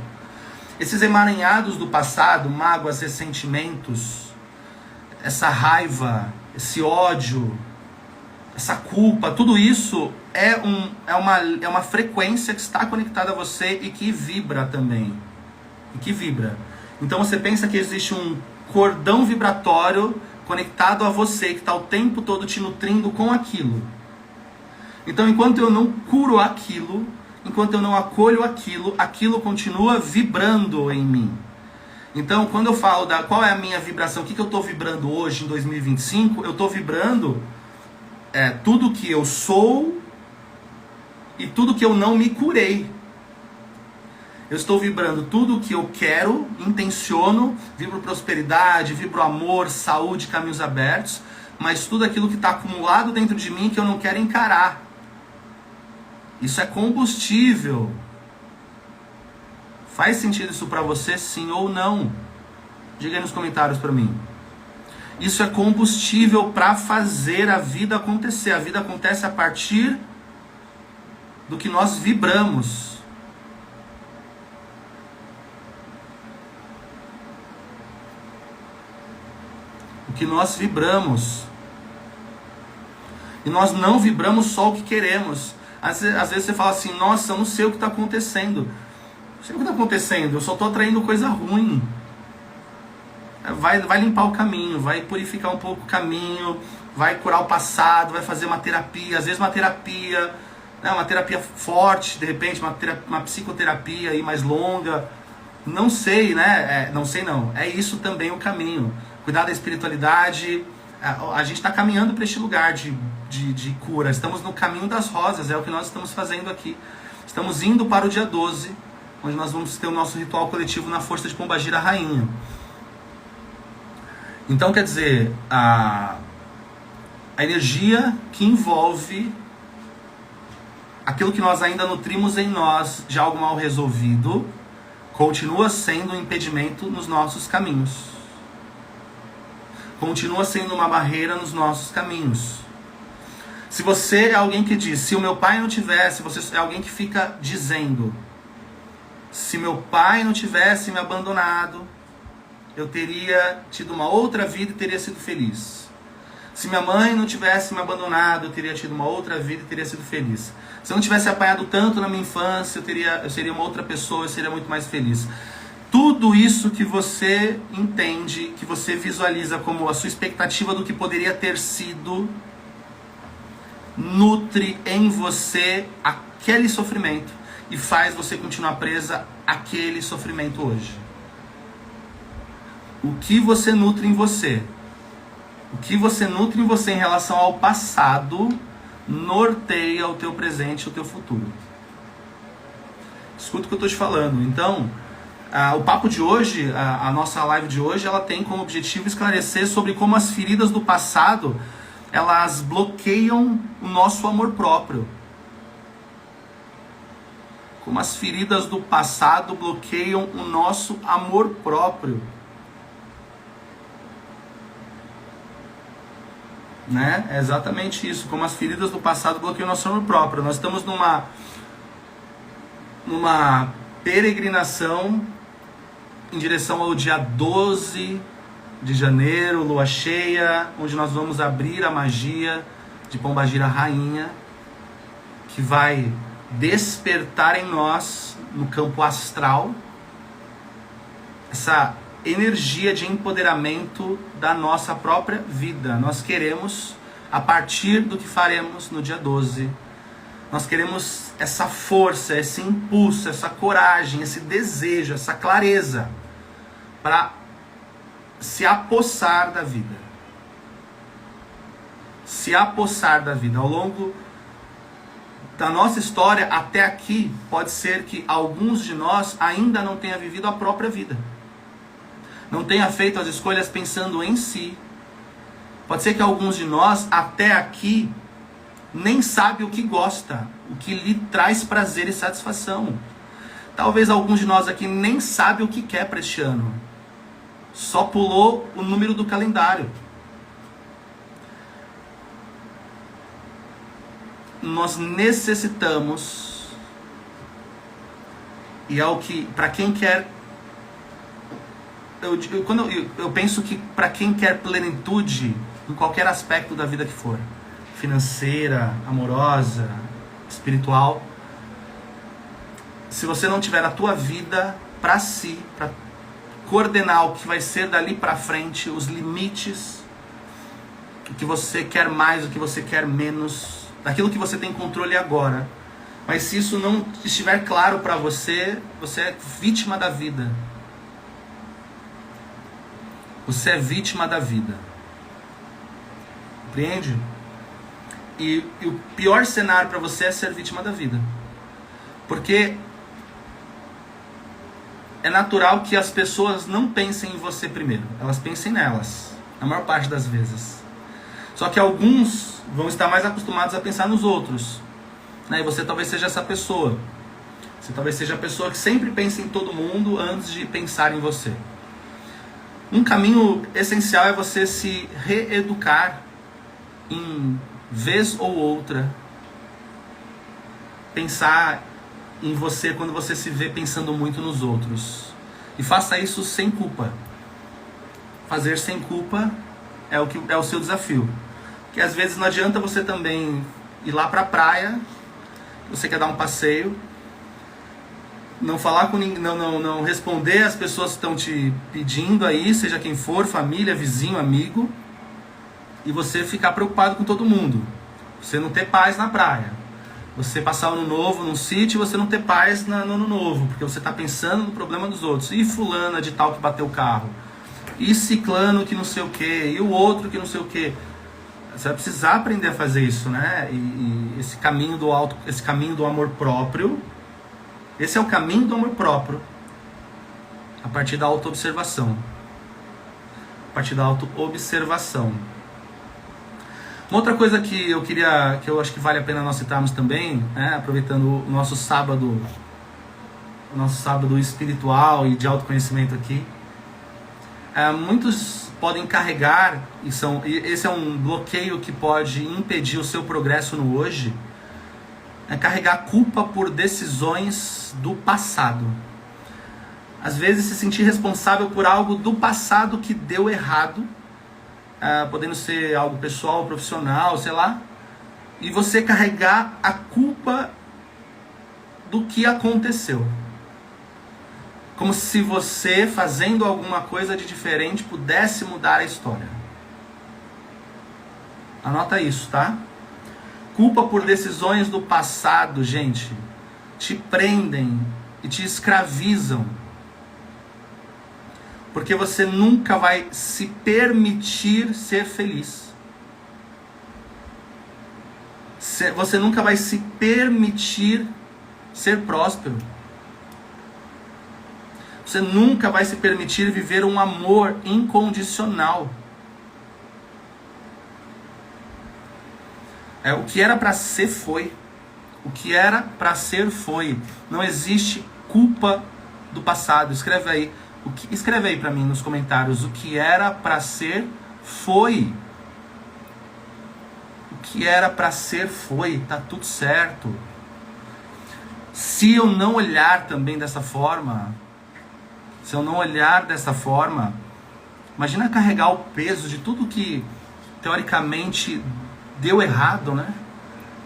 Esses emaranhados do passado, mágoas, ressentimentos, essa raiva, esse ódio, essa culpa, tudo isso é uma frequência que está conectada a você e que vibra também. Então você pensa que existe um cordão vibratório conectado a você, que está o tempo todo te nutrindo com aquilo. Então enquanto eu não curo aquilo, enquanto eu não acolho aquilo, aquilo continua vibrando em mim. Então quando eu falo qual é a minha vibração, o que eu estou vibrando hoje em 2025, eu estou vibrando tudo que eu sou e tudo que eu não me curei. Eu estou vibrando tudo que eu quero, intenciono, vibro prosperidade, vibro amor, saúde, caminhos abertos, mas tudo aquilo que está acumulado dentro de mim que eu não quero encarar. Isso é combustível. Faz sentido isso para você, sim ou não? Diga aí nos comentários para mim. Isso é combustível para fazer a vida acontecer. A vida acontece a partir do que nós vibramos. O que nós vibramos. E nós não vibramos só o que queremos. Às vezes você fala assim, nossa, eu não sei o que está acontecendo. Não sei o que está acontecendo, eu só estou atraindo coisa ruim. Vai limpar o caminho, vai purificar um pouco o caminho, vai curar o passado, vai fazer uma terapia. Às vezes uma terapia forte, de repente, uma psicoterapia aí mais longa. Não sei, né? Não sei não. É isso também o caminho. Cuidar da espiritualidade. A gente está caminhando para este lugar de cura. Estamos no caminho das rosas, é o que nós estamos fazendo aqui. Estamos indo para o dia 12, onde nós vamos ter o nosso ritual coletivo na força de Pombagira Rainha. Então, quer dizer, a energia que envolve aquilo que nós ainda nutrimos em nós de algo mal resolvido, continua sendo um impedimento nos nossos caminhos. Continua sendo uma barreira nos nossos caminhos. Se você é alguém que diz, se o meu pai não tivesse, você é alguém que fica dizendo, se meu pai não tivesse me abandonado, eu teria tido uma outra vida e teria sido feliz. Se minha mãe não tivesse me abandonado, eu teria tido uma outra vida e teria sido feliz. Se eu não tivesse apanhado tanto na minha infância, eu seria uma outra pessoa, eu seria muito mais feliz. Tudo isso que você entende, que você visualiza como a sua expectativa do que poderia ter sido, nutre em você aquele sofrimento e faz você continuar presa àquele sofrimento hoje. O que você nutre em você? O que você nutre em você em relação ao passado norteia o teu presente e o teu futuro. Escuta o que eu estou te falando. Então, o papo de hoje, a nossa live de hoje, ela tem como objetivo esclarecer sobre como as feridas do passado, elas bloqueiam o nosso amor próprio. Como as feridas do passado bloqueiam o nosso amor próprio. Né? É exatamente isso. Como as feridas do passado bloqueiam o nosso amor próprio. Nós estamos numa peregrinação em direção ao dia 12 de janeiro, lua cheia, onde nós vamos abrir a magia de Pombagira Rainha, que vai despertar em nós, no campo astral, essa energia de empoderamento da nossa própria vida. Nós queremos, a partir do que faremos no dia 12, nós queremos essa força, esse impulso, essa coragem, esse desejo, essa clareza para se apossar da vida. Se apossar da vida. Ao longo da nossa história até aqui, pode ser que alguns de nós ainda não tenham vivido a própria vida. Não tenha feito as escolhas pensando em si. Pode ser que alguns de nós até aqui nem sabe o que gosta, o que lhe traz prazer e satisfação. Talvez alguns de nós aqui nem sabe o que quer para este ano. Só pulou o número do calendário. Nós necessitamos, e é o que, para quem quer, eu penso que para quem quer plenitude em qualquer aspecto da vida que for, financeira, amorosa, espiritual, se você não tiver a tua vida para si, para coordenar o que vai ser dali para frente, os limites, o que você quer mais, o que você quer menos, daquilo que você tem controle agora. Mas se isso não estiver claro para você, você é vítima da vida. Você é vítima da vida. Compreende? E o pior cenário para você é ser vítima da vida. Porque é natural que as pessoas não pensem em você primeiro. Elas pensem nelas, na maior parte das vezes. Só que alguns vão estar mais acostumados a pensar nos outros. Né? E você talvez seja essa pessoa. Você talvez seja a pessoa que sempre pensa em todo mundo antes de pensar em você. Um caminho essencial é você se reeducar em vez ou outra. Pensar em você quando você se vê pensando muito nos outros. E faça isso sem culpa. Fazer sem culpa é o seu desafio. Porque às vezes não adianta você também ir lá pra praia, você quer dar um passeio, não falar com ninguém, não responder às pessoas que estão te pedindo aí, seja quem for, família, vizinho, amigo, e você ficar preocupado com todo mundo. Você não ter paz na praia. Você passar o ano novo num sítio e você não ter paz no ano novo, porque você está pensando no problema dos outros. E fulana de tal que bateu o carro. E ciclano que não sei o que. E o outro que não sei o que. Você vai precisar aprender a fazer isso, né? E esse caminho esse caminho do amor próprio, esse é o caminho do amor próprio, a partir da autoobservação. A partir da autoobservação. Uma outra coisa que eu acho que vale a pena nós citarmos também, né, aproveitando o nosso sábado espiritual e de autoconhecimento aqui, muitos podem carregar, esse é um bloqueio que pode impedir o seu progresso no hoje, é carregar culpa por decisões do passado. Às vezes se sentir responsável por algo do passado que deu errado, podendo ser algo pessoal, profissional, sei lá, e você carregar a culpa do que aconteceu. Como se você, fazendo alguma coisa de diferente, pudesse mudar a história. Anota isso, tá? Culpa por decisões do passado, gente, te prendem e te escravizam. Porque você nunca vai se permitir ser feliz. Você nunca vai se permitir ser próspero. Você nunca vai se permitir viver um amor incondicional. O que era para ser foi. O que era para ser foi. Não existe culpa do passado. Escreve aí para mim nos comentários. O que era para ser foi. O que era para ser foi. Tá tudo certo. Se eu não olhar também dessa forma, imagina carregar o peso de tudo que teoricamente deu errado, né?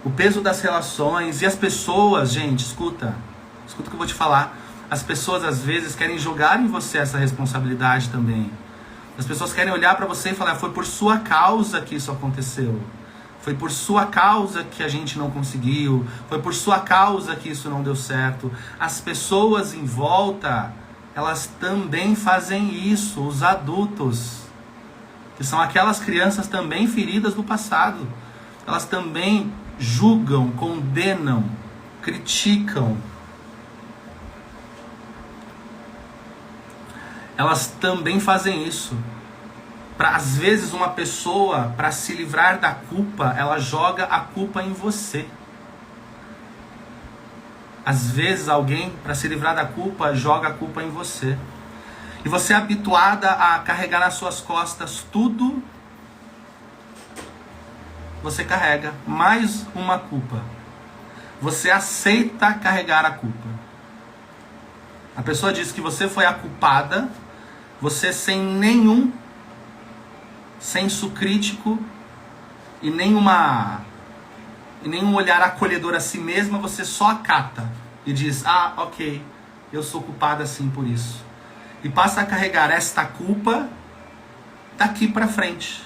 O peso das relações e as pessoas, gente, escuta o que eu vou te falar. As pessoas às vezes querem jogar em você essa responsabilidade também. As pessoas querem olhar para você e falar: foi por sua causa que isso aconteceu. Foi por sua causa que a gente não conseguiu. Foi por sua causa que isso não deu certo. As pessoas em volta, elas também fazem isso. Os adultos, que são aquelas crianças também feridas do passado, elas também julgam, condenam, criticam. Elas também fazem isso. Às vezes uma pessoa, para se livrar da culpa, ela joga a culpa em você. Às vezes alguém, para se livrar da culpa, joga a culpa em você. E você é habituada a carregar nas suas costas tudo. Você carrega mais uma culpa. Você aceita carregar a culpa. A pessoa diz que você foi a culpada. Você, sem nenhum senso crítico e nenhum olhar acolhedor a si mesma, você só acata e diz: ah, ok, eu sou culpada sim por isso. E passa a carregar esta culpa daqui para frente.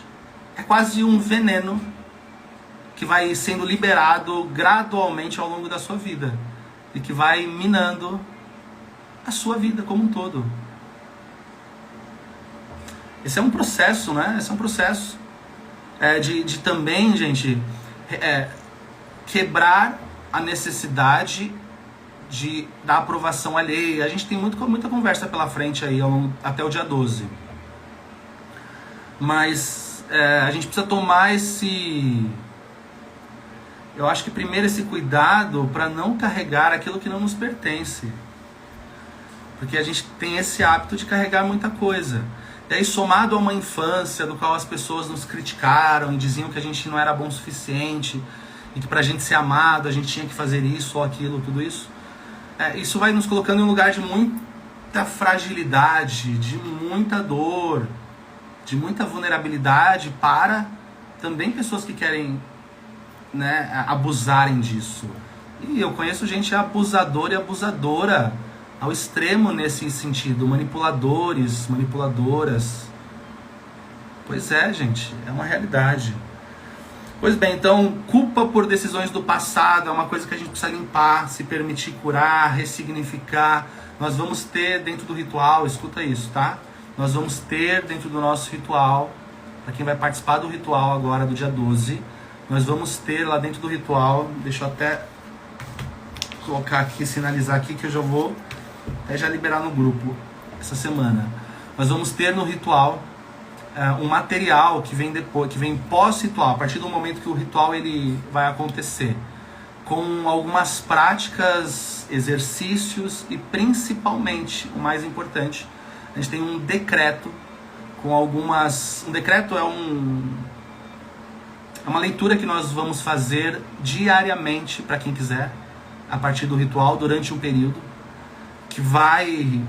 É quase um veneno que vai sendo liberado gradualmente ao longo da sua vida e que vai minando a sua vida como um todo. Esse é um processo, né? Esse é um processo de também, gente, quebrar a necessidade da aprovação alheia. A gente tem muita conversa pela frente aí, até o dia 12. Mas a gente precisa tomar eu acho que primeiro esse cuidado para não carregar aquilo que não nos pertence. Porque a gente tem esse hábito de carregar muita coisa. E aí, somado a uma infância do qual as pessoas nos criticaram e diziam que a gente não era bom o suficiente e que pra gente ser amado a gente tinha que fazer isso ou aquilo, tudo isso, isso vai nos colocando em um lugar de muita fragilidade, de muita dor, de muita vulnerabilidade para também pessoas que querem, né, abusarem disso. E eu conheço gente abusadora e abusadora ao extremo nesse sentido, manipuladores, manipuladoras. Pois é, gente, é uma realidade. Pois bem, então, culpa por decisões do passado é uma coisa que a gente precisa limpar, se permitir curar, ressignificar. Nós vamos ter dentro do ritual, escuta isso, tá? Nós vamos ter dentro do nosso ritual, para quem vai participar do ritual agora do dia 12, nós vamos ter lá dentro do ritual, deixa eu até colocar aqui, sinalizar aqui que eu já vou já liberar no grupo essa semana. Nós vamos ter no ritual um material que vem depois, que vem pós-ritual, a partir do momento que o ritual ele vai acontecer, com algumas práticas, exercícios e principalmente, o mais importante, a gente tem um decreto com algumas... Um decreto é uma leitura que nós vamos fazer diariamente para quem quiser, a partir do ritual, durante um período, que vai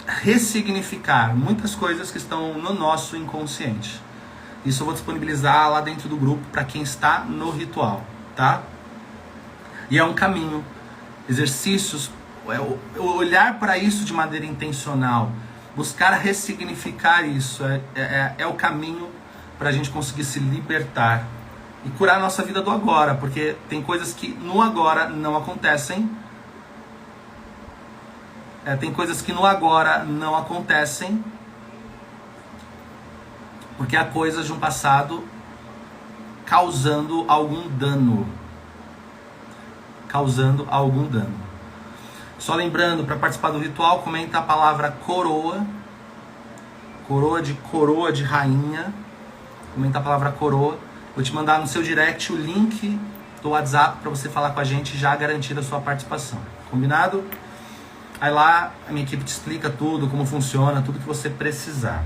ressignificar muitas coisas que estão no nosso inconsciente. Isso eu vou disponibilizar lá dentro do grupo para quem está no ritual, tá? E é um caminho, exercícios, olhar para isso de maneira intencional, buscar ressignificar isso, é o caminho para a gente conseguir se libertar e curar a nossa vida do agora, porque tem coisas que no agora não acontecem. Tem coisas que no agora não acontecem porque há coisas de um passado causando algum dano. Só lembrando, para participar do ritual, comenta a palavra coroa. Coroa de rainha. Comenta a palavra coroa. Vou te mandar no seu direct o link do WhatsApp para você falar com a gente e já garantir a sua participação. Combinado? Aí lá a minha equipe te explica tudo, como funciona, tudo que você precisar.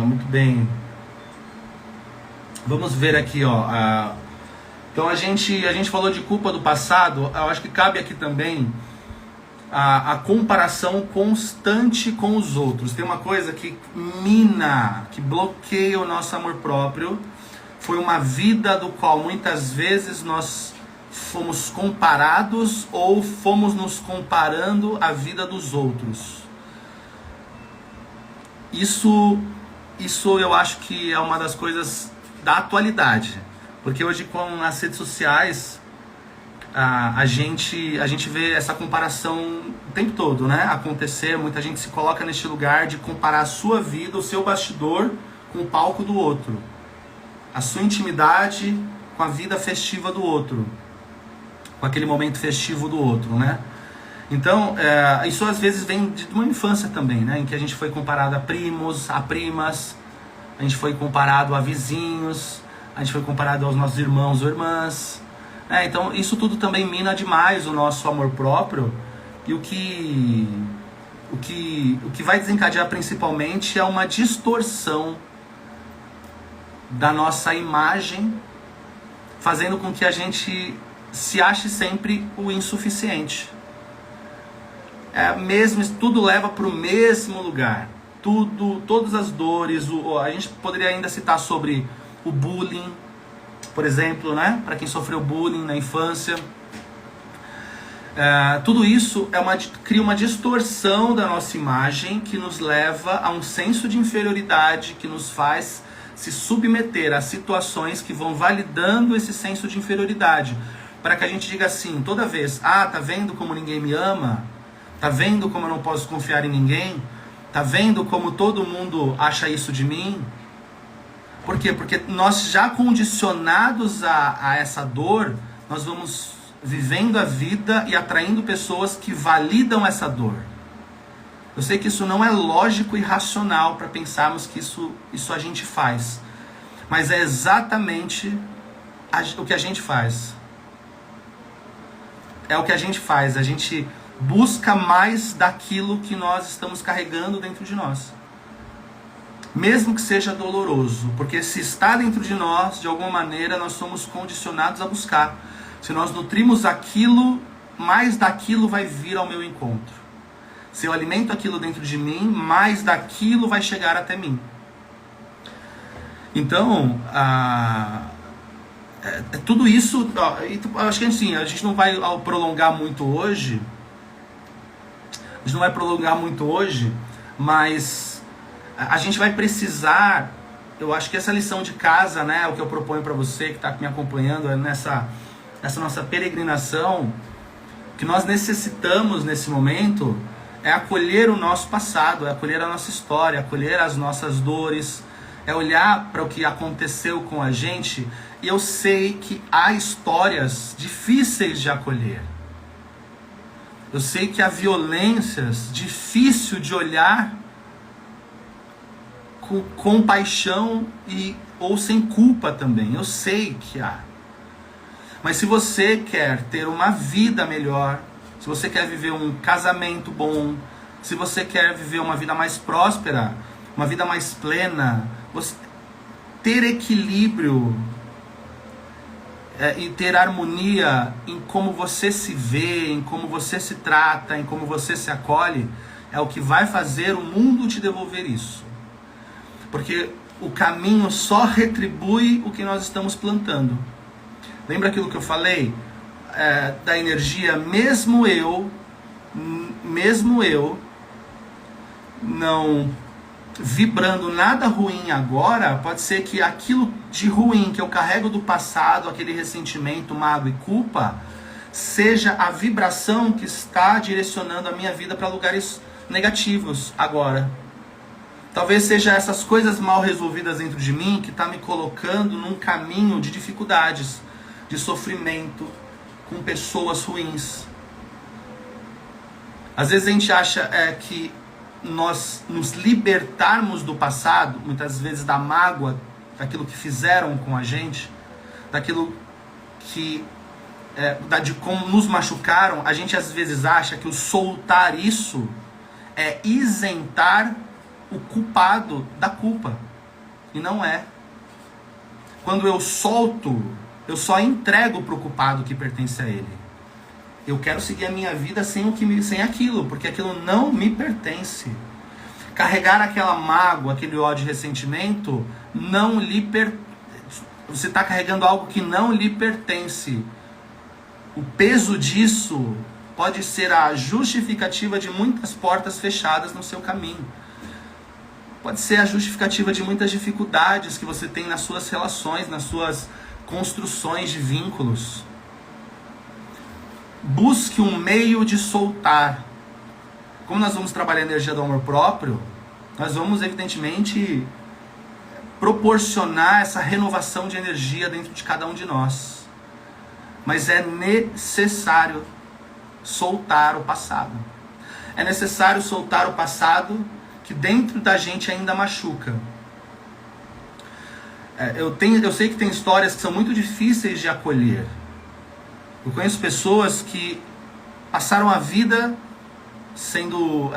Muito bem. Vamos ver aqui, ó. Então a gente falou de culpa do passado. Eu acho que cabe aqui também a comparação constante com os outros. Tem uma coisa que mina, que bloqueia o nosso amor próprio. Foi uma vida do qual muitas vezes nós fomos comparados ou fomos nos comparando à vida dos outros. Isso eu acho que é uma das coisas da atualidade. Porque hoje com as redes sociais, a gente vê essa comparação o tempo todo, né, acontecer. Muita gente se coloca neste lugar de comparar a sua vida, o seu bastidor, com o palco do outro, a sua intimidade com a vida festiva do outro, com aquele momento festivo do outro, né? Então, isso às vezes vem de uma infância também, né, em que a gente foi comparado a primos, a primas, a gente foi comparado a vizinhos, a gente foi comparado aos nossos irmãos ou irmãs. Então isso tudo também mina demais o nosso amor próprio, e o que vai desencadear principalmente é uma distorção da nossa imagem, fazendo com que a gente se ache sempre o insuficiente. Tudo leva para o mesmo lugar, todas as dores. A gente poderia ainda citar sobre o bullying, por exemplo, né? Para quem sofreu bullying na infância. Tudo isso cria uma distorção da nossa imagem, que nos leva a um senso de inferioridade, que nos faz se submeter a situações que vão validando esse senso de inferioridade, para que a gente diga assim, toda vez: tá vendo como ninguém me ama? Tá vendo como eu não posso confiar em ninguém? Tá vendo como todo mundo acha isso de mim? Por quê? Porque nós, já condicionados a essa dor, nós vamos vivendo a vida e atraindo pessoas que validam essa dor. Eu sei que isso não é lógico e racional para pensarmos que isso a gente faz, mas é exatamente o que a gente faz. É o que a gente faz, a gente busca mais daquilo que nós estamos carregando dentro de nós. Mesmo que seja doloroso, porque se está dentro de nós, de alguma maneira, nós somos condicionados a buscar. Se nós nutrimos aquilo, mais daquilo vai vir ao meu encontro. Se eu alimento aquilo dentro de mim, mais daquilo vai chegar até mim. Então, tudo isso, acho que assim, a gente não vai prolongar muito hoje. A gente não vai prolongar muito hoje, mas a gente vai precisar, eu acho que essa lição de casa, né, o que eu proponho para você que está me acompanhando nessa nossa peregrinação, que nós necessitamos nesse momento, é acolher o nosso passado, é acolher a nossa história, acolher as nossas dores, é olhar para o que aconteceu com a gente. E eu sei que há histórias difíceis de acolher. Eu sei que há violências difíceis de olhar com compaixão ou sem culpa também. Eu sei que há. Mas se você quer ter uma vida melhor, se você quer viver um casamento bom, se você quer viver uma vida mais próspera, uma vida mais plena, ter equilíbrio e ter harmonia em como você se vê, em como você se trata, em como você se acolhe, é o que vai fazer o mundo te devolver isso. Porque o caminho só retribui o que nós estamos plantando. Lembra aquilo que eu falei? Da energia, mesmo eu não vibrando nada ruim agora, pode ser que aquilo de ruim que eu carrego do passado, aquele ressentimento, mágoa e culpa, seja a vibração que está direcionando a minha vida para lugares negativos agora. Talvez seja essas coisas mal resolvidas dentro de mim que está me colocando num caminho de dificuldades, de sofrimento, com pessoas ruins. Às vezes a gente acha que nós nos libertarmos do passado, muitas vezes da mágoa, daquilo que fizeram com a gente, daquilo que de como nos machucaram, a gente às vezes acha que o soltar isso é isentar o culpado da culpa, e não é. Quando eu solto, eu só entrego para o culpado que pertence a ele. Eu quero seguir a minha vida sem aquilo, porque aquilo não me pertence. Carregar aquela mágoa, aquele ódio, ressentimento, não lhe você está carregando algo que não lhe pertence. O peso disso pode ser a justificativa de muitas portas fechadas no seu caminho. Pode ser a justificativa de muitas dificuldades que você tem nas suas relações, nas suas construções de vínculos. busque um meio de soltar. Como nós vamos trabalhar a energia do amor próprio, nós vamos, evidentemente, proporcionar essa renovação de energia dentro de cada um de nós. Mas é necessário soltar o passado. É necessário soltar o passado que dentro da gente ainda machuca. Eu sei que tem histórias que são muito difíceis de acolher. Eu conheço pessoas que passaram a vida sendo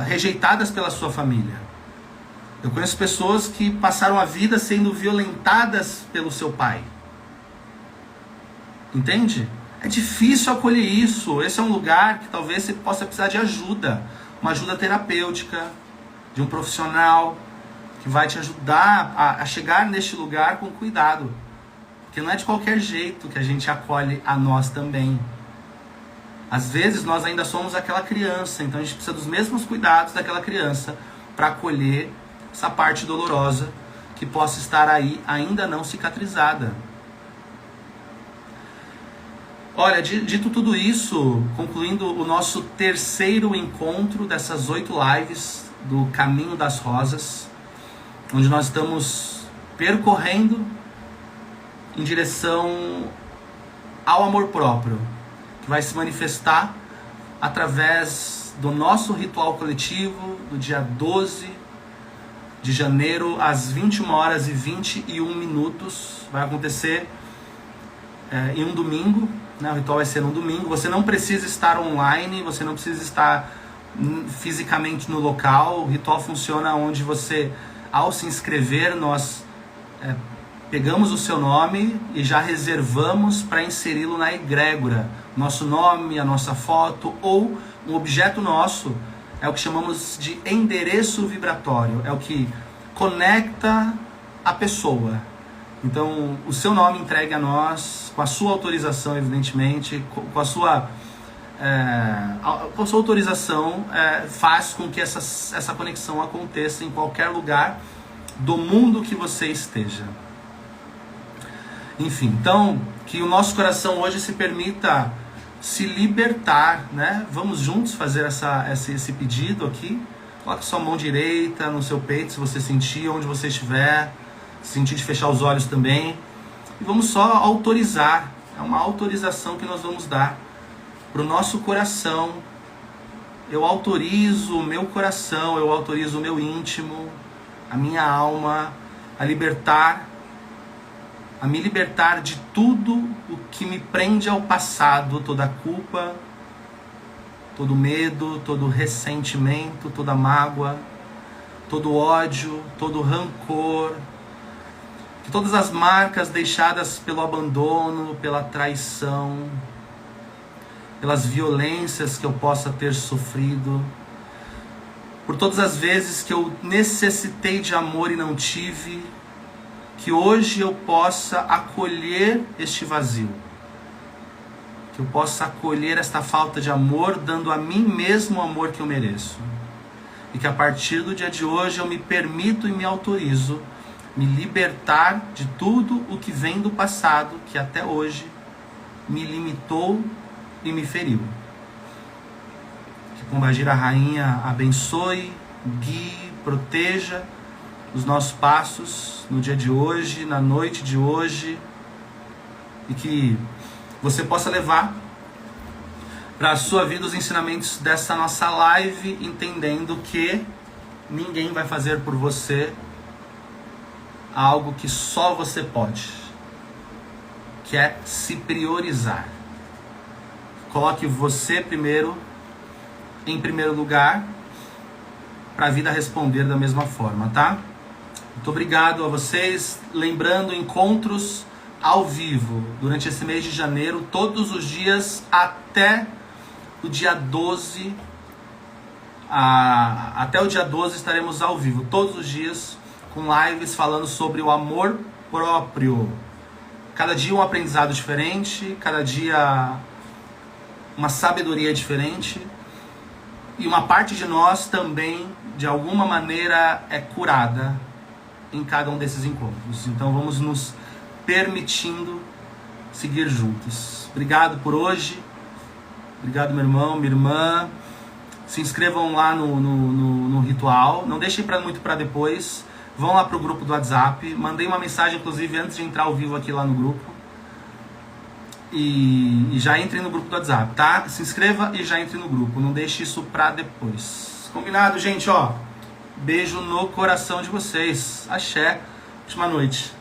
rejeitadas pela sua família. Eu conheço pessoas que passaram a vida sendo violentadas pelo seu pai. Entende? É difícil acolher isso. Esse é um lugar que talvez você possa precisar de ajuda. Uma ajuda terapêutica, de um profissional que vai te ajudar a chegar neste lugar com cuidado. Porque não é de qualquer jeito que a gente acolhe a nós também. Às vezes nós ainda somos aquela criança, então a gente precisa dos mesmos cuidados daquela criança para acolher essa parte dolorosa que possa estar aí ainda não cicatrizada. Olha, dito tudo isso, concluindo o nosso terceiro encontro dessas 8 lives do Caminho das Rosas, onde nós estamos percorrendo em direção ao amor próprio, que vai se manifestar através do nosso ritual coletivo do dia 12 de janeiro às 21h21. Vai acontecer em um domingo, né? O ritual vai ser no domingo. Você não precisa estar online, você não precisa estar fisicamente no local. O ritual funciona onde você, ao se inscrever, nós pegamos o seu nome e já reservamos para inseri-lo na egrégora. Nosso nome, a nossa foto ou um objeto nosso é o que chamamos de endereço vibratório. É o que conecta a pessoa. Então, o seu nome entregue a nós, com a sua autorização, evidentemente, com a sua autorização, faz com que essa conexão aconteça em qualquer lugar do mundo que você esteja. Enfim, então, que o nosso coração hoje se permita se libertar, né? Vamos juntos fazer esse pedido aqui. Coloque sua mão direita no seu peito, se você sentir, onde você estiver. Sentir de fechar os olhos também. E vamos só autorizar. É uma autorização que nós vamos dar para o nosso coração. Eu autorizo o meu coração, eu autorizo o meu íntimo, a minha alma, a me libertar de tudo o que me prende ao passado, toda a culpa, todo medo, todo ressentimento, toda mágoa, todo ódio, todo rancor, que todas as marcas deixadas pelo abandono, pela traição, pelas violências que eu possa ter sofrido, por todas as vezes que eu necessitei de amor e não tive, que hoje eu possa acolher este vazio, que eu possa acolher esta falta de amor, dando a mim mesmo o amor que eu mereço, e que a partir do dia de hoje eu me permito e me autorizo me libertar de tudo o que vem do passado, que até hoje me limitou e me feriu. Que Pombagira Rainha abençoe, guie, proteja os nossos passos no dia de hoje, na noite de hoje, e que você possa levar para a sua vida os ensinamentos dessa nossa live, entendendo que ninguém vai fazer por você algo que só você pode, que é se priorizar. Coloque você primeiro, em primeiro lugar, para a vida responder da mesma forma, tá? Muito obrigado a vocês. Lembrando, encontros ao vivo durante esse mês de janeiro, todos os dias até o dia 12. Até o dia 12 estaremos ao vivo, todos os dias, com lives falando sobre o amor próprio. Cada dia um aprendizado diferente, cada dia uma sabedoria diferente. E uma parte de nós também, de alguma maneira, é curada em cada um desses encontros. Então vamos nos permitindo seguir juntos. Obrigado por hoje Obrigado, meu irmão, minha irmã. Se inscrevam lá no ritual. Não deixem muito para depois. Vão lá pro grupo do WhatsApp. Mandei uma mensagem, inclusive, antes de entrar ao vivo aqui lá no grupo. E já entrem no grupo do WhatsApp, tá? Se inscreva e já entre no grupo. Não deixe isso pra depois. Combinado, gente, ó. Beijo no coração de vocês. Axé. Última noite.